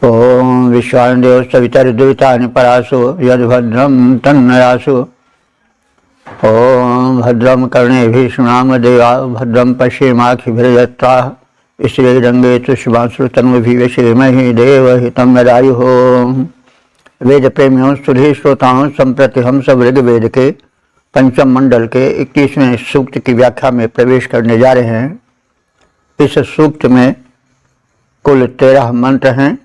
ओम विश्वानदेव सवितर्द्वितानि परासु यद्भद्रं तन्नयासु। ओम भद्रं कर्णेभिः शृणाम देवा भद्रं पश्येमाक्षिभिर्यत्राः श्रीरंगे शुभांशुतनुभिः श्रीमहि देवहितं यदायुः। वेद प्रेमियों सुधी श्रोताओं, संप्रति हम सब ऋग्वेद के पंचम मंडल के 21वें सूक्त की व्याख्या में प्रवेश करने जा रहे हैं। इस सूक्त में कुल 13 मंत्र हैं।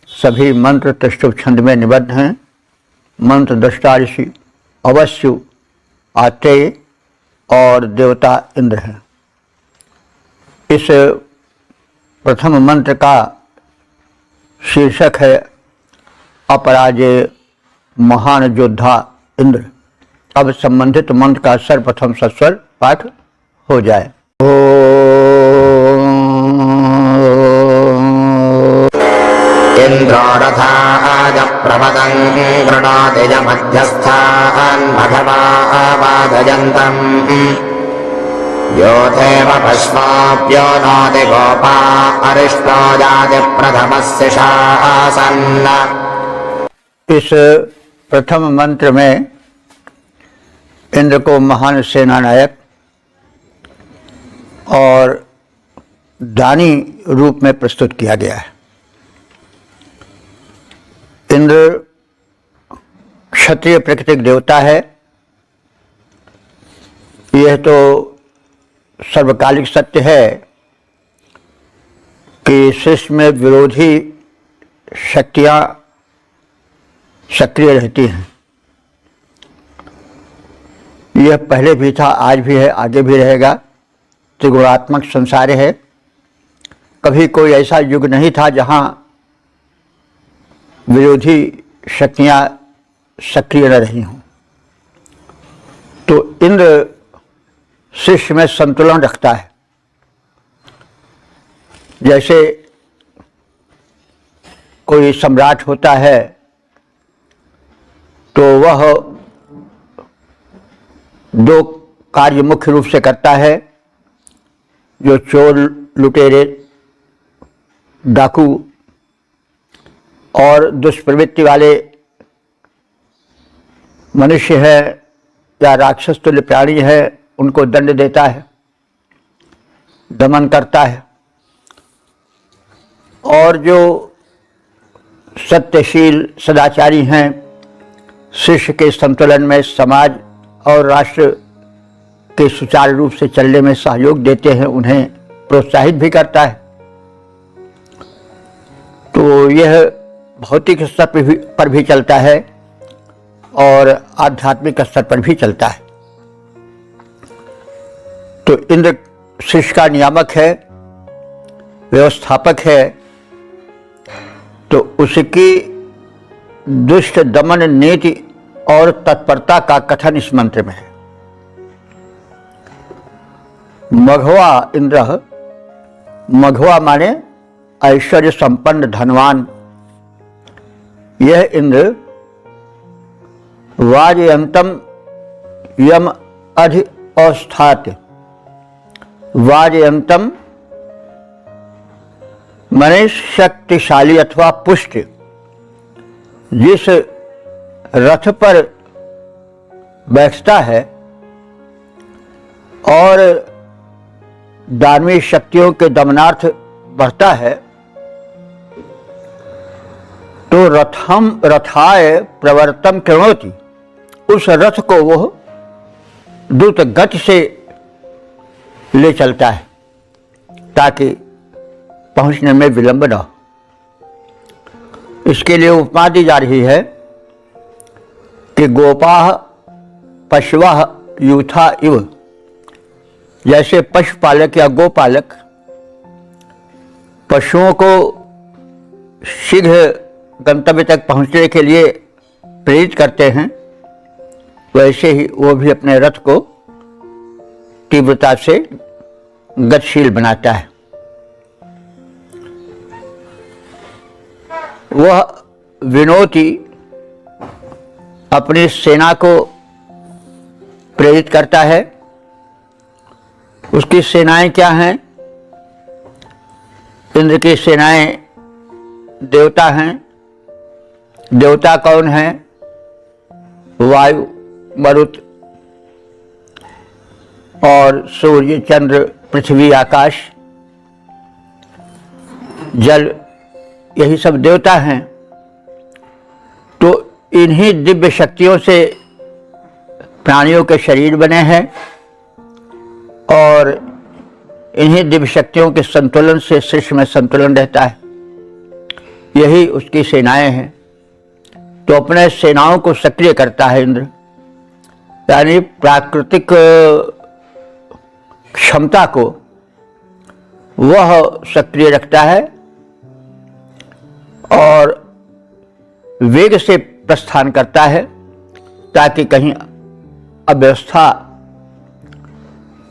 सभी मंत्र तष्टुप छंद में निबद्ध हैं। मंत्र दृष्टा ऋषि अवस्यु आत्रेय और देवता इंद्र हैं। इस प्रथम मंत्र का शीर्षक है अपराजय महान योद्धा इंद्र। अब संबंधित मंत्र का सर्वप्रथम सस्वर पाठ हो जाए। इंद्रो रथाय प्रपदं गृणाति च मध्यस्थान् मघवादयन्तम् यो देव पश्वाप्यो नोति गोपा अरिष्टो जाति प्रथमस्य शासन्। इस प्रथम मंत्र में इंद्र को महान सेनानायक और दानी रूप में प्रस्तुत किया गया है। इंद्र क्षत्रिय प्राकृतिक देवता है। यह तो सर्वकालिक सत्य है कि सृष्टि में विरोधी शक्तियां सक्रिय रहती हैं। यह पहले भी था, आज भी है, आगे भी रहेगा। त्रिगुणात्मक संसार है। कभी कोई ऐसा युग नहीं था जहां विरोधी शक्तियां सक्रिय न रही हों। तो इंद्र सृष्टि में संतुलन रखता है। जैसे कोई सम्राट होता है तो वह दो कार्य मुख्य रूप से करता है। जो चोर लुटेरे डाकू और दुष्प्रवृत्ति वाले मनुष्य है या राक्षस तुल्य प्राणी है, उनको दंड देता है, दमन करता है। और जो सत्यशील सदाचारी हैं, शिष्य के संतुलन में, समाज और राष्ट्र के सुचारू रूप से चलने में सहयोग देते हैं, उन्हें प्रोत्साहित भी करता है। तो यह भौतिक स्तर पर भी चलता है और आध्यात्मिक स्तर पर भी चलता है। तो इंद्र शिष्य का नियामक है, व्यवस्थापक है। तो उसकी दुष्ट दमन नीति और तत्परता का कथन इस मंत्र में है। मघवा इंद्र, मघवा माने ऐश्वर्य संपन्न धनवान। यह इंद्र वाजयंतम यम अधि औस्थात। वाजयंतम माने शक्तिशाली अथवा पुष्ट। जिस रथ पर बैठता है और दानवीय शक्तियों के दमनार्थ बढ़ता है, तो रथाय प्रवर्तम कृणोति। उस रथ को वह द्रुत गति से ले चलता है ताकि पहुंचने में विलंब न हो। इसके लिए उपमा दी जा रही है कि गोपाः पशवः यूथा इव। जैसे पशुपालक या गोपालक पशुओं को शीघ्र गंतव्य तक पहुंचने के लिए प्रेरित करते हैं, वैसे ही वो भी अपने रथ को तीव्रता से गतिशील बनाता है। वह विनोती अपनी सेना को प्रेरित करता है। उसकी सेनाएं क्या हैं? इंद्र की सेनाएं देवता हैं। देवता कौन हैं? वायु, मरुत और सूर्य, चंद्र, पृथ्वी, आकाश, जल, यही सब देवता हैं। तो इन्हीं दिव्य शक्तियों से प्राणियों के शरीर बने हैं और इन्हीं दिव्य शक्तियों के संतुलन से सृष्टि में संतुलन रहता है। यही उसकी सेनाएं हैं। तो अपने सेनाओं को सक्रिय करता है इंद्र, यानी प्राकृतिक क्षमता को वह सक्रिय रखता है और वेग से प्रस्थान करता है ताकि कहीं अव्यवस्था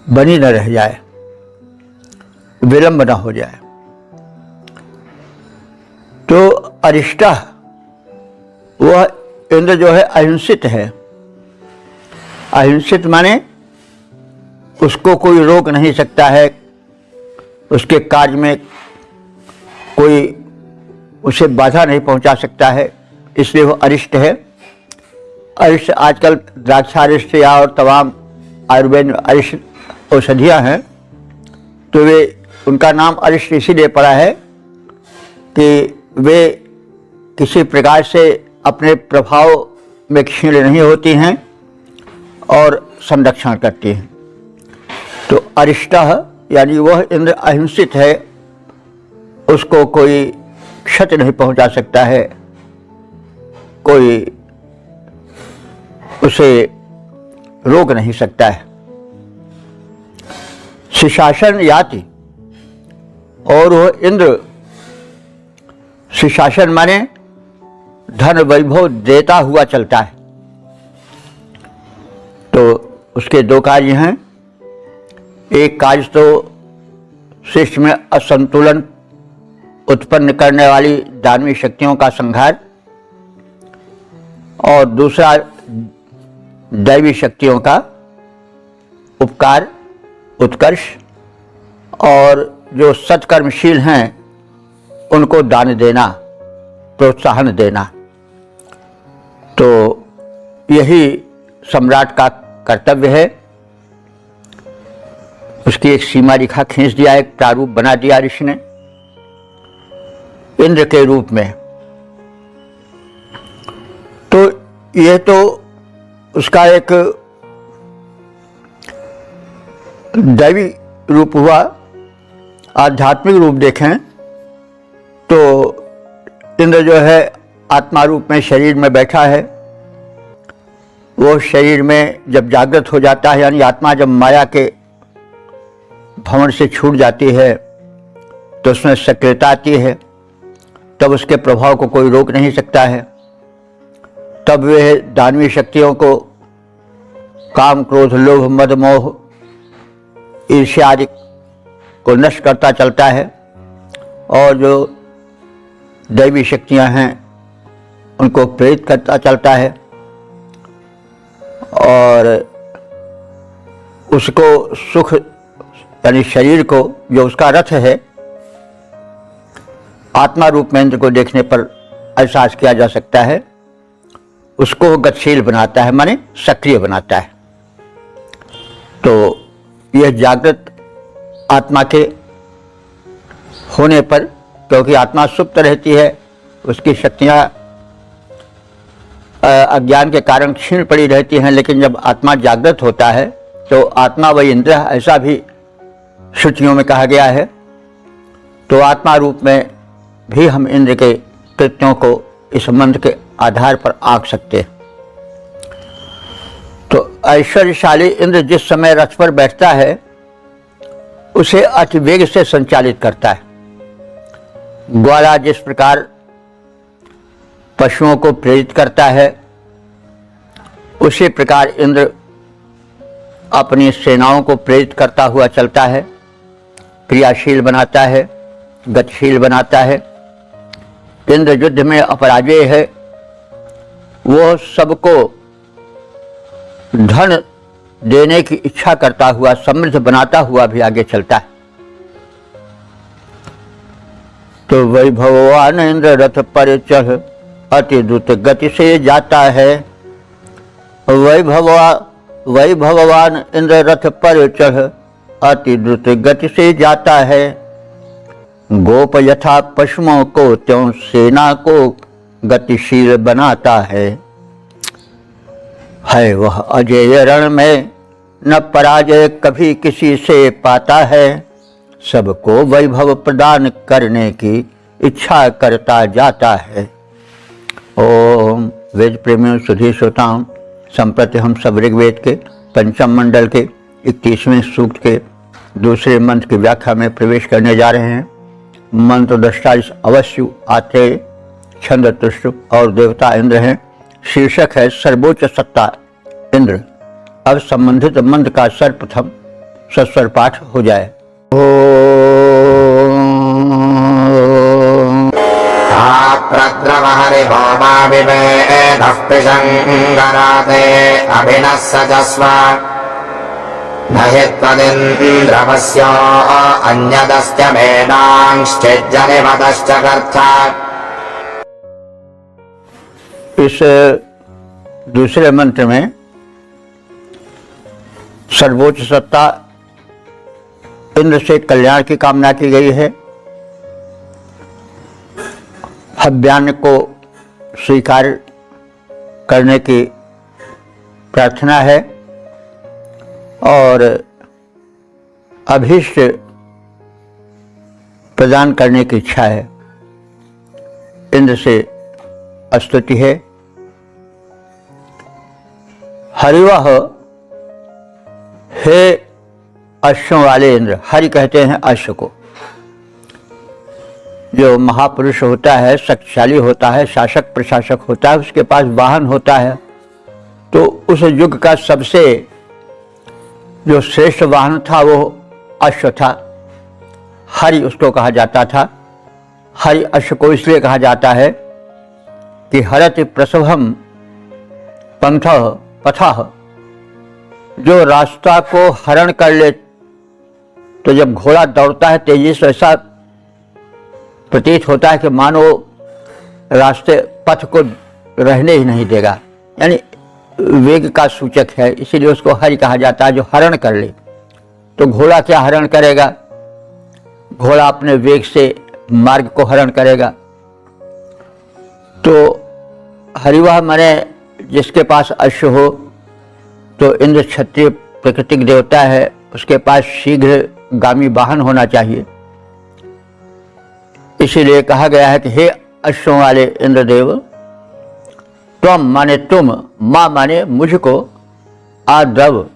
बनी न रह जाए, विलंब न हो जाए। तो अरिष्टः, वह इंद्र जो है अहिंसित है। अहिंसित माने उसको कोई रोक नहीं सकता है, उसके कार्य में कोई उसे बाधा नहीं पहुंचा सकता है, इसलिए वह अरिष्ट है। अरिष्ट आजकल द्राक्षारिष्ट या और तमाम आयुर्वेद में अरिष्ट औषधियाँ हैं, तो वे उनका नाम अरिष्ट इसीलिए पड़ा है कि वे किसी प्रकार से अपने प्रभाव में क्षीण नहीं होती हैं और संरक्षण करती हैं। तो अरिष्टः यानी वह इंद्र अहिंसित है, उसको कोई क्षति नहीं पहुंचा सकता है, कोई उसे रोक नहीं सकता है। शिशासन याति, और वह इंद्र शिशासन माने धन वैभव देता हुआ चलता है। तो उसके दो कार्य हैं। एक कार्य तो सृष्टि में असंतुलन उत्पन्न करने वाली दानवीय शक्तियों का संहार, और दूसरा दैवी शक्तियों का उपकार, उत्कर्ष, और जो सत्कर्मशील हैं उनको दान देना, प्रोत्साहन देना। तो यही सम्राट का कर्तव्य है। उसकी एक सीमा रेखा खींच दिया, एक प्रारूप बना दिया ऋषि ने इंद्र के रूप में। तो यह तो उसका एक दैवी रूप हुआ। आध्यात्मिक रूप देखें तो इंद्र जो है आत्मा रूप में शरीर में बैठा है। वो शरीर में जब जागृत हो जाता है, यानी आत्मा जब माया के भंवर से छूट जाती है तो उसमें सक्रियता आती है, तब उसके प्रभाव को कोई रोक नहीं सकता है। तब वह दानवीय शक्तियों को काम, क्रोध, लोभ, मद, मोह, ईर्ष्या आदि को नष्ट करता चलता है, और जो दैवी शक्तियां हैं उनको प्रेरित करता चलता है, और उसको सुख यानी शरीर को, जो उसका रथ है, आत्मा रूप में इंद्र को देखने पर एहसास किया जा सकता है, उसको गतिशील बनाता है, माने सक्रिय बनाता है। तो यह जागृत आत्मा के होने पर, क्योंकि आत्मा सुप्त रहती है, उसकी शक्तियाँ अज्ञान के कारण क्षीण पड़ी रहती हैं, लेकिन जब आत्मा जागृत होता है तो आत्मा वही इंद्र, ऐसा भी श्रुतियों में कहा गया है। तो आत्मा रूप में भी हम इंद्र के कृत्यों को इस मंत्र के आधार पर आंक सकते हैं। तो ऐश्वर्यशाली इंद्र जिस समय रथ पर बैठता है उसे अति वेग से संचालित करता है। ग्वाला जिस प्रकार पशुओं को प्रेरित करता है, उसी प्रकार इंद्र अपनी सेनाओं को प्रेरित करता हुआ चलता है, क्रियाशील बनाता है, गतिशील बनाता है। इंद्र युद्ध में अपराजय है, वो सबको धन देने की इच्छा करता हुआ, समृद्ध बनाता हुआ भी आगे चलता है। तो वैभववान इंद्र रथ पर चढ़ अति द्रुत गति से जाता है। वैभववान इंद्र रथ पर चढ़ अति द्रुत गति से जाता है। गोप यथा पशुओं को त्यों सेना को गतिशील बनाता है। वह अजय रण में न पराजय कभी किसी से पाता है। सबको वैभव प्रदान करने की इच्छा करता जाता है। ओम वेद प्रेमियों सुधी श्रोताओं, संप्रति हम सब ऋग्वेद के पंचम मंडल के 31वें सूक्त के दूसरे मंत्र की व्याख्या में प्रवेश करने जा रहे हैं। मंत्र दृष्टा अवश्य आते छंद तुष्ट और देवता इंद्र हैं। शीर्षक है सर्वोच्च सत्ता इंद्र। अब संबंधित मंत्र का सर्वप्रथम सस्वर पाठ हो जाए। प्रद्रवहरिहोमा विवेदः पिशङ्गराते अभिनः सजस्व न हि त्वदिन्द्रवस्यो अन्यदस्य वेदांश्चिज्जनिवदश्च कर्था। इस दूसरे मंत्र में सर्वोच्च सत्ता इंद्र से कल्याण की कामना की गई है। हव्यान्न को स्वीकार करने की प्रार्थना है और अभीष्ट प्रदान करने की इच्छा है। इंद्र से स्तुति है। हरिवह, हे अश्वों वाले इंद्र। हरि कहते हैं अश्व को। जो महापुरुष होता है, शक्तिशाली होता है, शासक प्रशासक होता है, उसके पास वाहन होता है, तो उस युग का सबसे जो श्रेष्ठ वाहन था वो अश्व था। हरि उसको कहा जाता था। हरि अश्व को इसलिए कहा जाता है कि हरति प्रसवम पंथः पथः, जो रास्ता को हरण कर ले, तो जब घोड़ा दौड़ता है तेजी से ऐसा प्रतीत होता है कि मानो रास्ते पथ को रहने ही नहीं देगा, यानी वेग का सूचक है। इसीलिए उसको हरि कहा जाता है, जो हरण कर ले। तो घोड़ा क्या हरण करेगा? घोड़ा अपने वेग से मार्ग को हरण करेगा। तो हरिवाह माने जिसके पास अश्व हो, तो इंद्र क्षत्रिय प्राकृतिक देवता है, उसके पास शीघ्र गामी वाहन होना चाहिए। इसीलिए कहा गया है कि हे अश्वों वाले इंद्रदेव, त्वम माने तुम, मां माने मुझको, आद्रव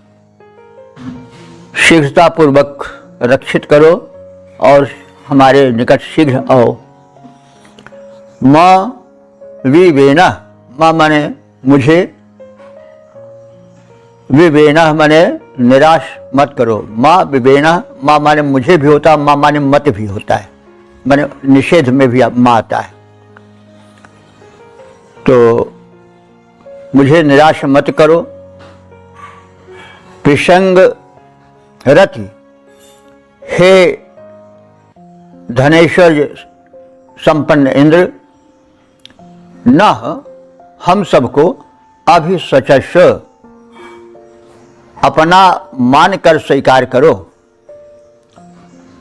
शीघ्रतापूर्वक रक्षित करो और हमारे निकट शीघ्र आओ। मां विवेना, मां माने मुझे, विवेना माने निराश मत करो। मां विवेना, मां माने मुझे भी होता है, मां माने मत भी होता है, माने निषेध में भी मां आता है। तो मुझे निराश मत करो। पिशंग रति, हे धनेश्वर्य संपन्न इंद्र, न हम सबको अभिसचस्व अपना मानकर स्वीकार करो।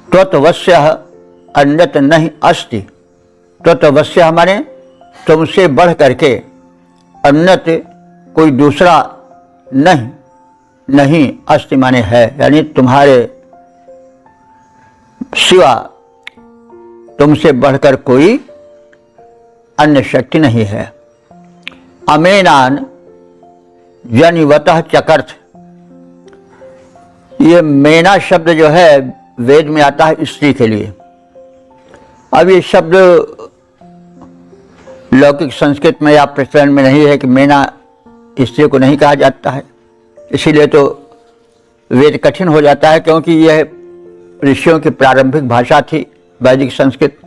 त्वत्वस्य अन्यत नहीं अस्ति। त्वत्वस्य माने तुमसे बढ़ करके, अन्यत कोई दूसरा नहीं, नहीं अस्ति माने है, यानी तुम्हारे सिवा तुमसे बढ़कर कोई अन्य शक्ति नहीं है। अमेनान जनिवतः चकर्थ, ये मेना शब्द जो है वेद में आता है स्त्री के लिए। अब ये शब्द लौकिक संस्कृत में या प्रचलन में नहीं है कि मेना स्त्री को नहीं कहा जाता है, इसीलिए तो वेद कठिन हो जाता है, क्योंकि यह ऋषियों की प्रारंभिक भाषा थी वैदिक संस्कृत।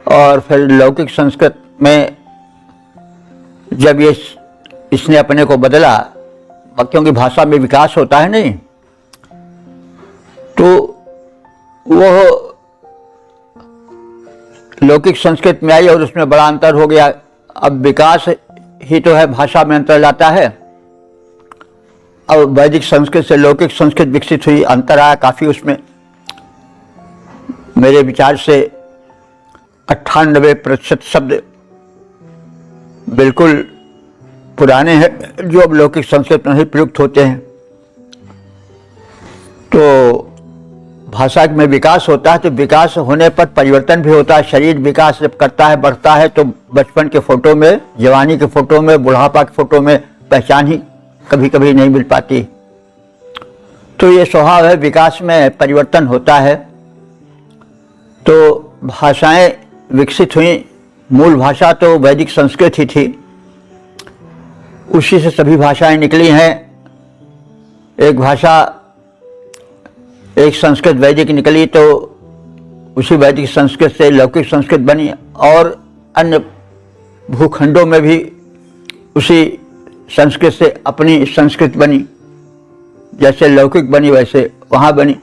और फिर लौकिक संस्कृत में जब इसने अपने को बदला, क्योंकि भाषा में विकास होता है नहीं, तो वह लौकिक संस्कृत में आई और उसमें बड़ा अंतर हो गया। अब विकास ही तो है, भाषा में अंतर लाता है। अब वैदिक संस्कृत से लौकिक संस्कृत विकसित हुई, अंतर आया काफ़ी उसमें। मेरे विचार से 98% शब्द बिल्कुल पुराने हैं जो अब लौकिक संस्कृत में ही प्रयुक्त होते हैं। तो भाषा में विकास होता है, तो विकास होने पर परिवर्तन भी होता है। शरीर विकास जब करता है, बढ़ता है, तो बचपन के फोटो में, जवानी के फोटो में, बुढ़ापा के फोटो में पहचान ही कभी कभी नहीं मिल पाती। तो ये स्वभाव है, विकास में परिवर्तन होता है। तो भाषाएं विकसित हुई। मूल भाषा तो वैदिक संस्कृत ही थी, उसी से सभी भाषाएं निकली हैं। एक भाषा, एक संस्कृत वैदिक निकली, तो उसी वैदिक संस्कृत से लौकिक संस्कृत बनी, और अन्य भूखंडों में भी उसी संस्कृत से अपनी संस्कृत बनी। जैसे लौकिक बनी वैसे वहाँ बनी।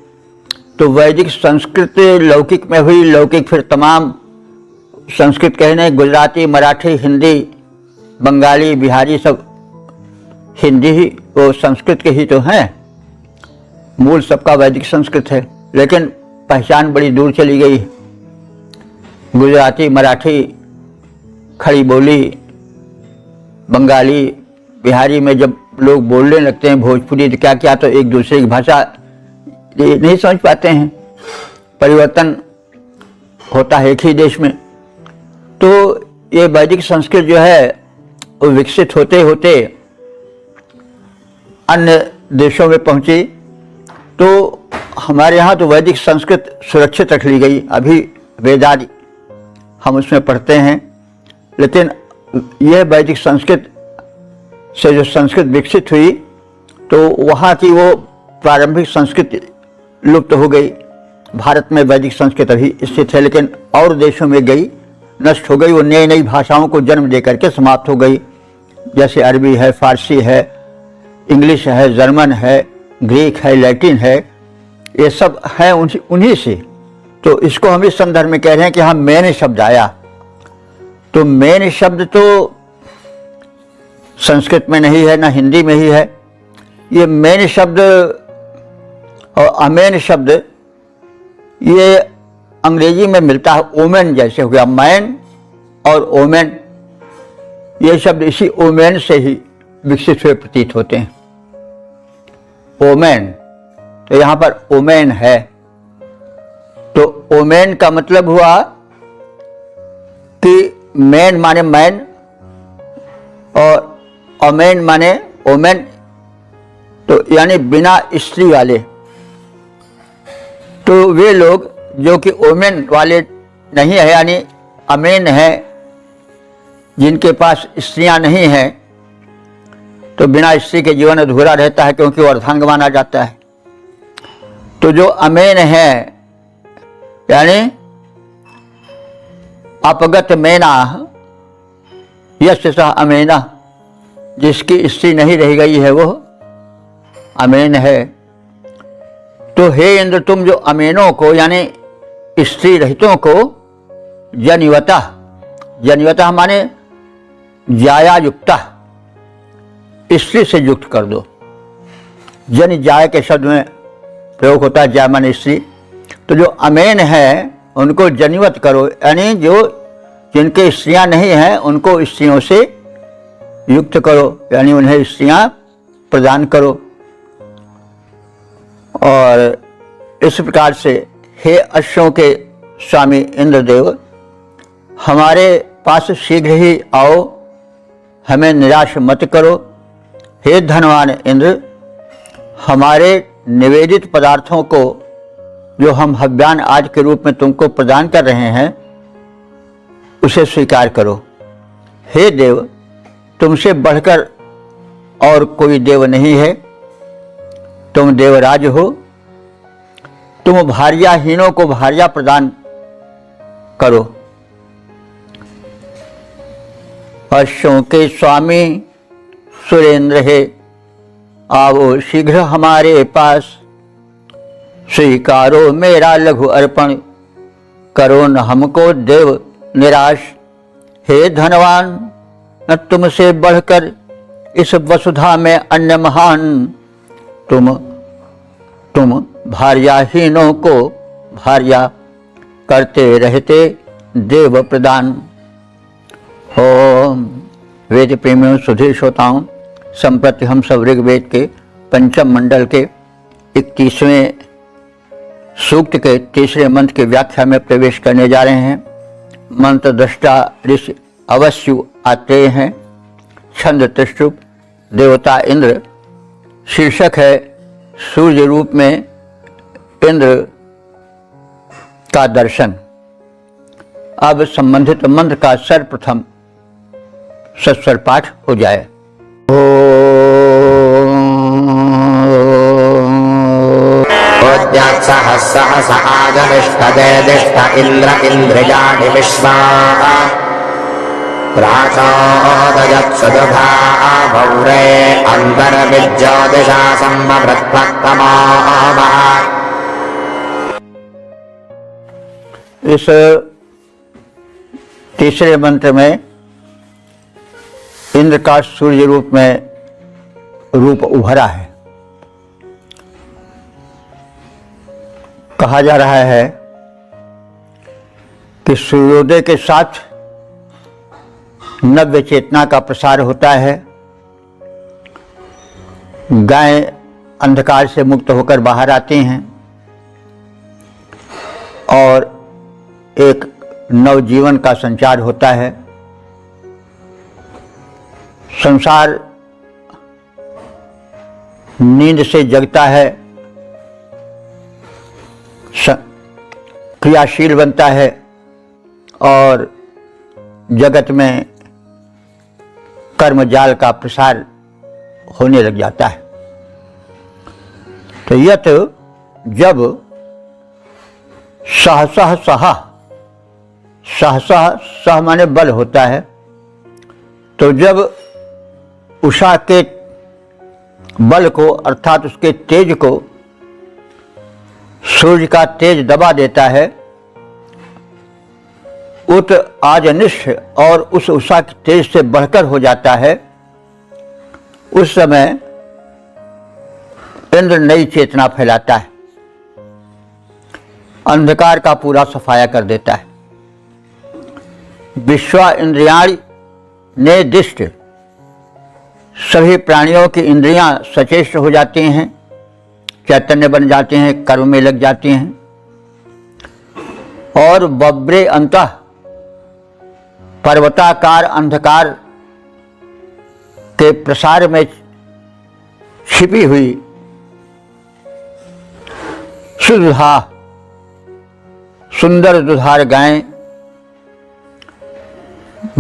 तो वैदिक संस्कृत लौकिक में हुई, लौकिक फिर तमाम संस्कृत कहने, गुजराती, मराठी, हिंदी, बंगाली, बिहारी, सब हिंदी ही, वो संस्कृत के ही तो हैं। मूल सबका वैदिक संस्कृत है, लेकिन पहचान बड़ी दूर चली गई। गुजराती, मराठी, खड़ी बोली, बंगाली, बिहारी में जब लोग बोलने लगते हैं भोजपुरी, तो क्या क्या, तो एक दूसरे की भाषा ये नहीं समझ पाते हैं। परिवर्तन होता है एक ही देश में। तो ये वैदिक संस्कृत जो है वो विकसित होते होते अन्य देशों में पहुंची। तो हमारे यहाँ तो वैदिक संस्कृत सुरक्षित रख ली गई। अभी वेदादि हम उसमें पढ़ते हैं, लेकिन यह वैदिक संस्कृत से जो संस्कृत विकसित हुई, तो वहाँ की वो प्रारंभिक संस्कृत लुप्त हो गई। भारत में वैदिक संस्कृत अभी स्थित है, लेकिन और देशों में गई, नष्ट हो गई। वो नई नई भाषाओं को जन्म दे करके समाप्त हो गई। जैसे अरबी है, फारसी है, इंग्लिश है, जर्मन है, ग्रीक है, लैटिन है, ये सब है उन्हीं से। तो इसको हम इस संदर्भ में कह रहे हैं कि हाँ, मेन शब्द आया। तो मेन शब्द तो संस्कृत में नहीं है, ना हिंदी में ही है। ये मेन शब्द और अमेन शब्द ये अंग्रेजी में मिलता है। ओमेन जैसे हो गया, मैन और ओमेन, ये शब्द इसी ओमेन से ही विकसित हुए प्रतीत होते हैं। ओमेन, तो यहाँ पर ओमेन है। तो ओमेन का मतलब हुआ कि मैन माने मैन और ओमेन माने ओमेन, तो यानी बिना स्त्री वाले। तो वे लोग जो कि ओमेन वाले नहीं है, यानी अमेन है, जिनके पास स्त्रियां नहीं हैं, तो बिना स्त्री के जीवन अधूरा रहता है, क्योंकि वो अर्धांग माना जाता है। तो जो अमेन है, यानी अपगत मेना यस्य सह अमेना, जिसकी स्त्री नहीं रह गई है वो अमेन है। तो हे इंद्र, तुम जो अमेनों को यानी स्त्री रहितों को जनिवता, जनिवता माने जाया युक्ता, स्त्री से युक्त कर दो। जन जाय के शब्द में प्रयोग होता है, जाय माने स्त्री। तो जो अमेन है उनको जनिवत करो, यानी जो जिनके स्त्रियां नहीं हैं उनको स्त्रियों से युक्त करो, यानी उन्हें स्त्रियां प्रदान करो। और इस प्रकार से हे अश्वों के स्वामी इंद्रदेव, हमारे पास शीघ्र ही आओ, हमें निराश मत करो। हे धनवान इंद्र, हमारे निवेदित पदार्थों को जो हम हव्यान आज के रूप में तुमको प्रदान कर रहे हैं, उसे स्वीकार करो। हे देव, तुमसे बढ़कर और कोई देव नहीं है, तुम देवराज हो। तुम भार्याहीनों को भार्या प्रदान करो। अश्वों के स्वामी सुरेंद्र है, आओ शीघ्र हमारे पास, स्वीकारो मेरा लघु अर्पण। करो न हमको देव निराश। हे धनवान, न तुमसे बढ़कर इस वसुधा में अन्य महान। तुम भार्याहीनों को भार्या करते रहते देव प्रदान। ओम। वेद प्रेमियों, सुधीर श्रोताओं, संप्रति हम सब ऋग्वेद के पंचम मंडल के 31वें सूक्त के तीसरे मंत्र की व्याख्या में प्रवेश करने जा रहे हैं। मंत्र दृष्टा ऋषि अवश्य आते हैं। छंद त्रिशुप, देवता इंद्र। शीर्षक है सूर्य रूप में इंद्र का दर्शन। अब संबंधित मंत्र का सर्वप्रथम सस्वर पाठ हो जाए। सहस्रहस आजमिष्टदे दिष्ट इंद्र इंद्रियाणि विश्वा प्राचोदयत्सुदुभा भौरे अन्तर्विज्योतिषा सम्भवृत्पत्तमोऽवः। इस तीसरे मंत्र में इंद्र का सूर्य रूप में रूप उभरा है। कहा जा रहा है कि सूर्योदय के साथ नव्य चेतना का प्रसार होता है। गायें अंधकार से मुक्त होकर बाहर आती हैं और एक नवजीवन का संचार होता है। संसार नींद से जगता है, क्रियाशील बनता है और जगत में कर्मजाल का प्रसार होने लग जाता है। तो यत जब सहसह सह माने बल होता है, तो जब उषा के बल को अर्थात उसके तेज को सूर्य का तेज दबा देता है, उत आजनिष्ठ और उस उषा के तेज से बढ़कर हो जाता है, उस समय इंद्र नई चेतना फैलाता है, अंधकार का पूरा सफाया कर देता है। विश्वा इंद्रियाणि निर्दिष्ट, सभी प्राणियों की इंद्रियां सचेष्ट हो जाती हैं, चैतन्य बन जाते हैं, कर्म में लग जाती हैं। और बब्रे अंतः, पर्वताकार अंधकार के प्रसार में छिपी हुई सुधा सुंदर दुधार गायें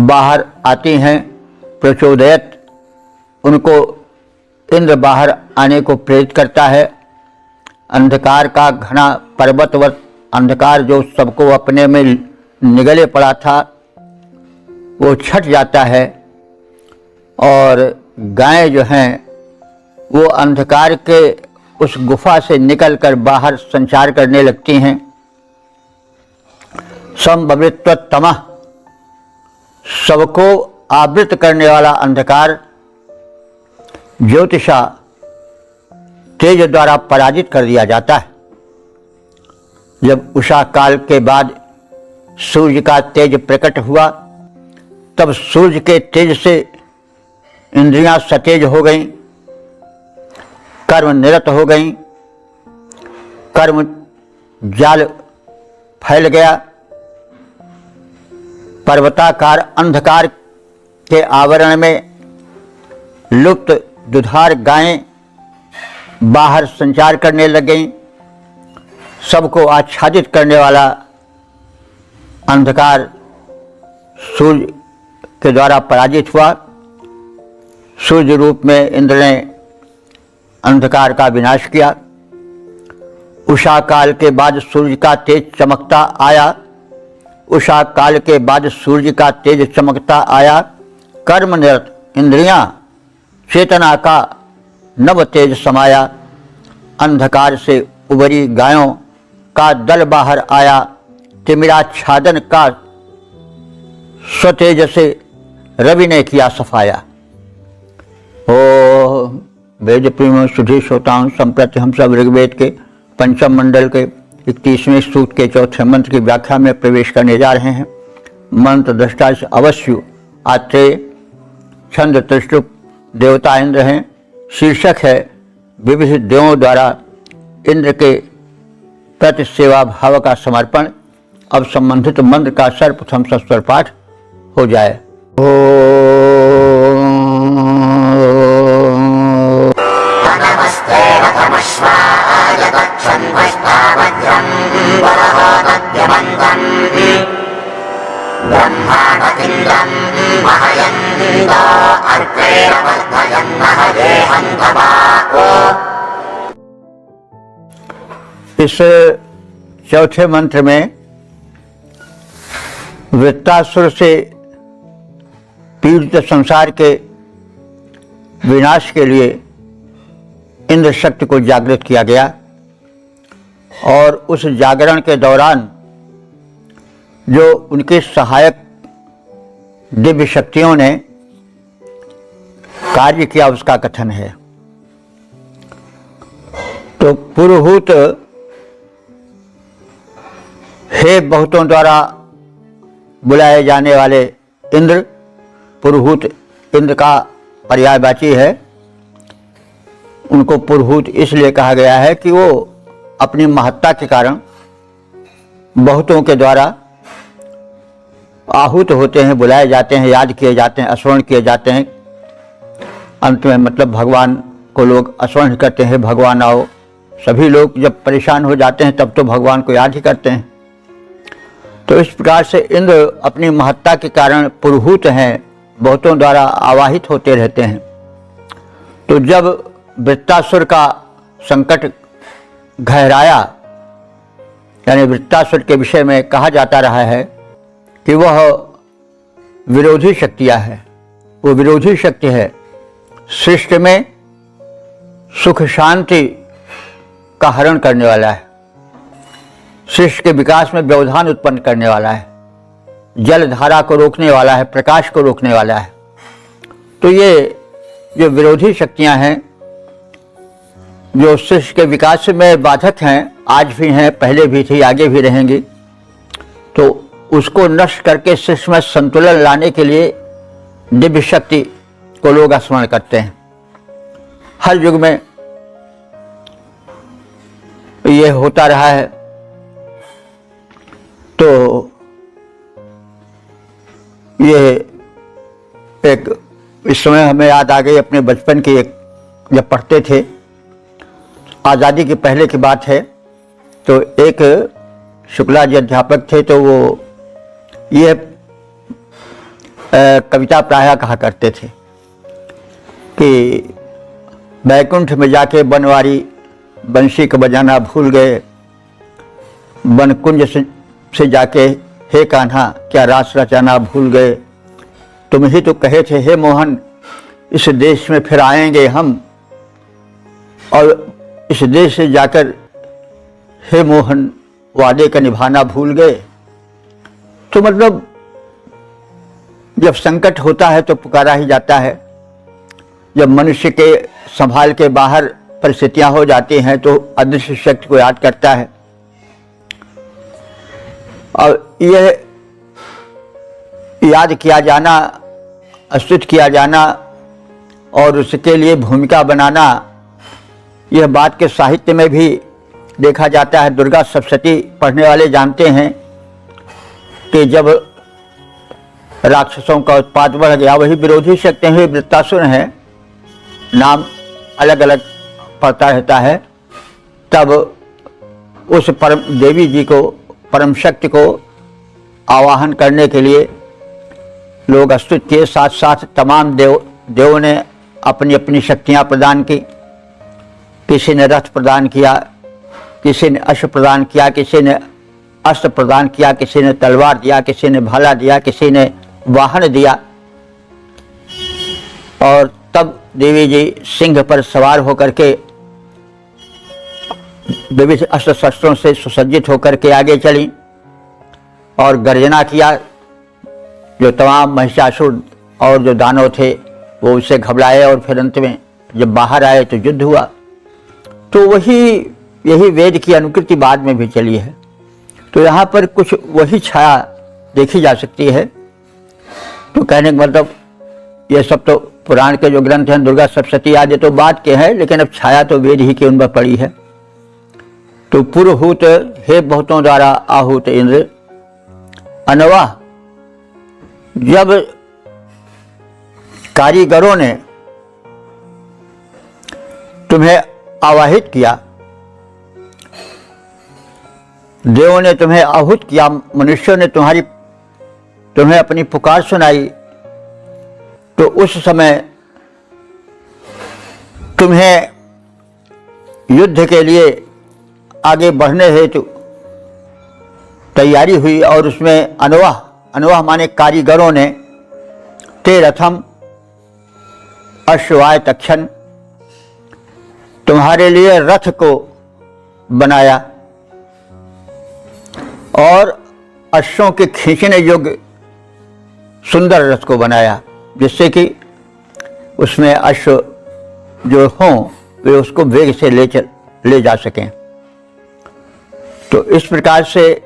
बाहर आती हैं। प्रचोदयत, उनको इंद्र बाहर आने को प्रेरित करता है। अंधकार का घना पर्वतवत अंधकार जो सबको अपने में निगले पड़ा था, वो छट जाता है और गायें जो हैं वो अंधकार के उस गुफा से निकलकर बाहर संचार करने लगती हैं। संभवित्व तमः, सबको आवृत करने वाला अंधकार ज्योतिषा तेज द्वारा पराजित कर दिया जाता है। जब उषा काल के बाद सूर्य का तेज प्रकट हुआ, तब सूर्य के तेज से इंद्रियां सतेज हो गईं, कर्म निरत हो गईं, कर्म जाल फैल गया। पर्वताकार अंधकार के आवरण में लुप्त दुधार गायें बाहर संचार करने लग गईं। सबको आच्छादित करने वाला अंधकार सूर्य के द्वारा पराजित हुआ। सूर्य रूप में इंद्र ने अंधकार का विनाश किया। उषा काल के बाद सूर्य का तेज चमकता आया। उषा काल के बाद सूर्य का तेज चमकता आया। कर्म निरत इंद्रियां चेतना का नव तेज समाया। अंधकार से उभरी गायों का दल बाहर आया। तिमिराच्छादन का स्वतेज से रवि ने किया सफाया। ओ वेद प्रेम सुधी श्रोताओं, संप्रति हम सब ऋग्वेद के पंचम मंडल के 31वें सूक्त के चौथे मंत्र की व्याख्या में प्रवेश करने जा रहे हैं। मंत्र दृष्टा से अवश्य आत्रेय, छंद त्रिष्टुप, देवता इंद्र हैं। शीर्षक है विविध देवों द्वारा इंद्र के प्रति सेवा भाव का समर्पण। अब संबंधित मंत्र का सर्वप्रथम सस्वर पाठ हो जाए। इस चौथे मंत्र में वृत्तासुर से पीड़ित संसार के विनाश के लिए इंद्र शक्ति को जागृत किया गया और उस जागरण के दौरान जो उनके सहायक दिव्य शक्तियों ने कार्य किया उसका कथन है। तो पुरोहित हे बहुतों द्वारा बुलाए जाने वाले इंद्र, पुरोहित इंद्र का पर्यायवाची है। उनको पुरोहित इसलिए कहा गया है कि वो अपनी महत्ता के कारण बहुतों के द्वारा आहूत होते हैं, बुलाए जाते हैं, याद किए जाते हैं, स्मरण किए जाते हैं। अंत में मतलब भगवान को लोग स्मरण करते हैं, भगवान आओ। सभी लोग जब परेशान हो जाते हैं तब तो भगवान को याद ही करते हैं। तो इस प्रकार से इंद्र अपनी महत्ता के कारण पुरोहित हैं, बहुतों द्वारा आवाहित होते रहते हैं। तो जब वृत्तासुर का संकट गहराया, यानी वृत्तासुर के विषय में कहा जाता रहा है कि वह विरोधी शक्तियां है। वो विरोधी शक्ति है, सृष्टि में सुख शांति का हरण करने वाला है, सृष्टि के विकास में व्यवधान उत्पन्न करने वाला है, जल धारा को रोकने वाला है, प्रकाश को रोकने वाला है। तो ये जो विरोधी शक्तियां हैं, जो सृष्टि के विकास में बाधक हैं, आज भी हैं, पहले भी थी, आगे भी रहेंगी, तो उसको नष्ट करके सृष्टि में संतुलन लाने के लिए दिव्य शक्ति को लोग स्मरण करते हैं। हर युग में ये होता रहा है। तो ये एक इस समय हमें याद आ गई अपने बचपन की, एक जब पढ़ते थे, आज़ादी के पहले की बात है। तो एक शुक्ला जी अध्यापक थे, तो वो ये कविता प्रायः कहा करते थे कि बैकुंठ में जाके बनवारी बंशी को बजाना भूल गए, वन कुंज से जाके हे कान्हा क्या रास रचाना भूल गए। तुम ही तो कहे थे हे मोहन इस देश में फिर आएंगे हम, और इस देश से जाकर हे मोहन वादे का निभाना भूल गए। तो मतलब जब संकट होता है तो पुकारा ही जाता है। जब मनुष्य के संभाल के बाहर परिस्थितियां हो जाती हैं तो अदृश्य शक्ति को याद करता है। और यह याद किया जाना, स्तुत किया जाना और उसके लिए भूमिका बनाना, यह बात के साहित्य में भी देखा जाता है। दुर्गा सप्तशती पढ़ने वाले जानते हैं कि जब राक्षसों का उत्पात बढ़ गया, वही विरोधी शक्ति हुई वृत्तासुर हैं, नाम अलग अलग पड़ता रहता है, तब उस परम देवी जी को, परम शक्ति को आवाहन करने के लिए लोग स्तुत किए। साथ साथ तमाम देवों ने अपनी अपनी शक्तियां प्रदान की। किसी ने रथ प्रदान किया, किसी ने अश्व प्रदान किया, किसी ने अस्त्र प्रदान किया, किसी ने तलवार दिया, किसी ने भाला दिया, किसी ने वाहन दिया। और तब देवी जी सिंह पर सवार होकर के विविध अस्त्र शस्त्रों से सुसज्जित होकर के आगे चली। और गर्जना किया। जो तमाम महिषासुर और जो दानव थे वो उससे घबराए और फिर अंत में जब बाहर आए तो युद्ध हुआ। तो यही वेद की अनुकृति बाद में भी चली है। तो यहाँ पर कुछ वही छाया देखी जा सकती है। तो कहने का मतलब ये सब तो पुराण के जो ग्रंथ हैं, दुर्गा सप्तशती आदि तो बाद के हैं, लेकिन अब छाया तो वेद ही की उन पर पड़ी है। तो पुरहूत, हे बहुतों द्वारा आहूत इंद्र, अनवा, जब कारीगरों ने तुम्हें आवाहित किया, देवों ने तुम्हें आहूत किया, मनुष्यों ने तुम्हें अपनी पुकार सुनाई, तो उस समय तुम्हें युद्ध के लिए आगे बढ़ने हेतु तैयारी हुई। और उसमें अनवाह माने कारीगरों ने ते रथम अश्वाय तक्षण, तुम्हारे लिए रथ को बनाया और अश्वों के खींचने योग्य सुंदर रथ को बनाया, जिससे कि उसमें अश्व जो हों वे उसको वेग से ले जा सकें। तो इस प्रकार से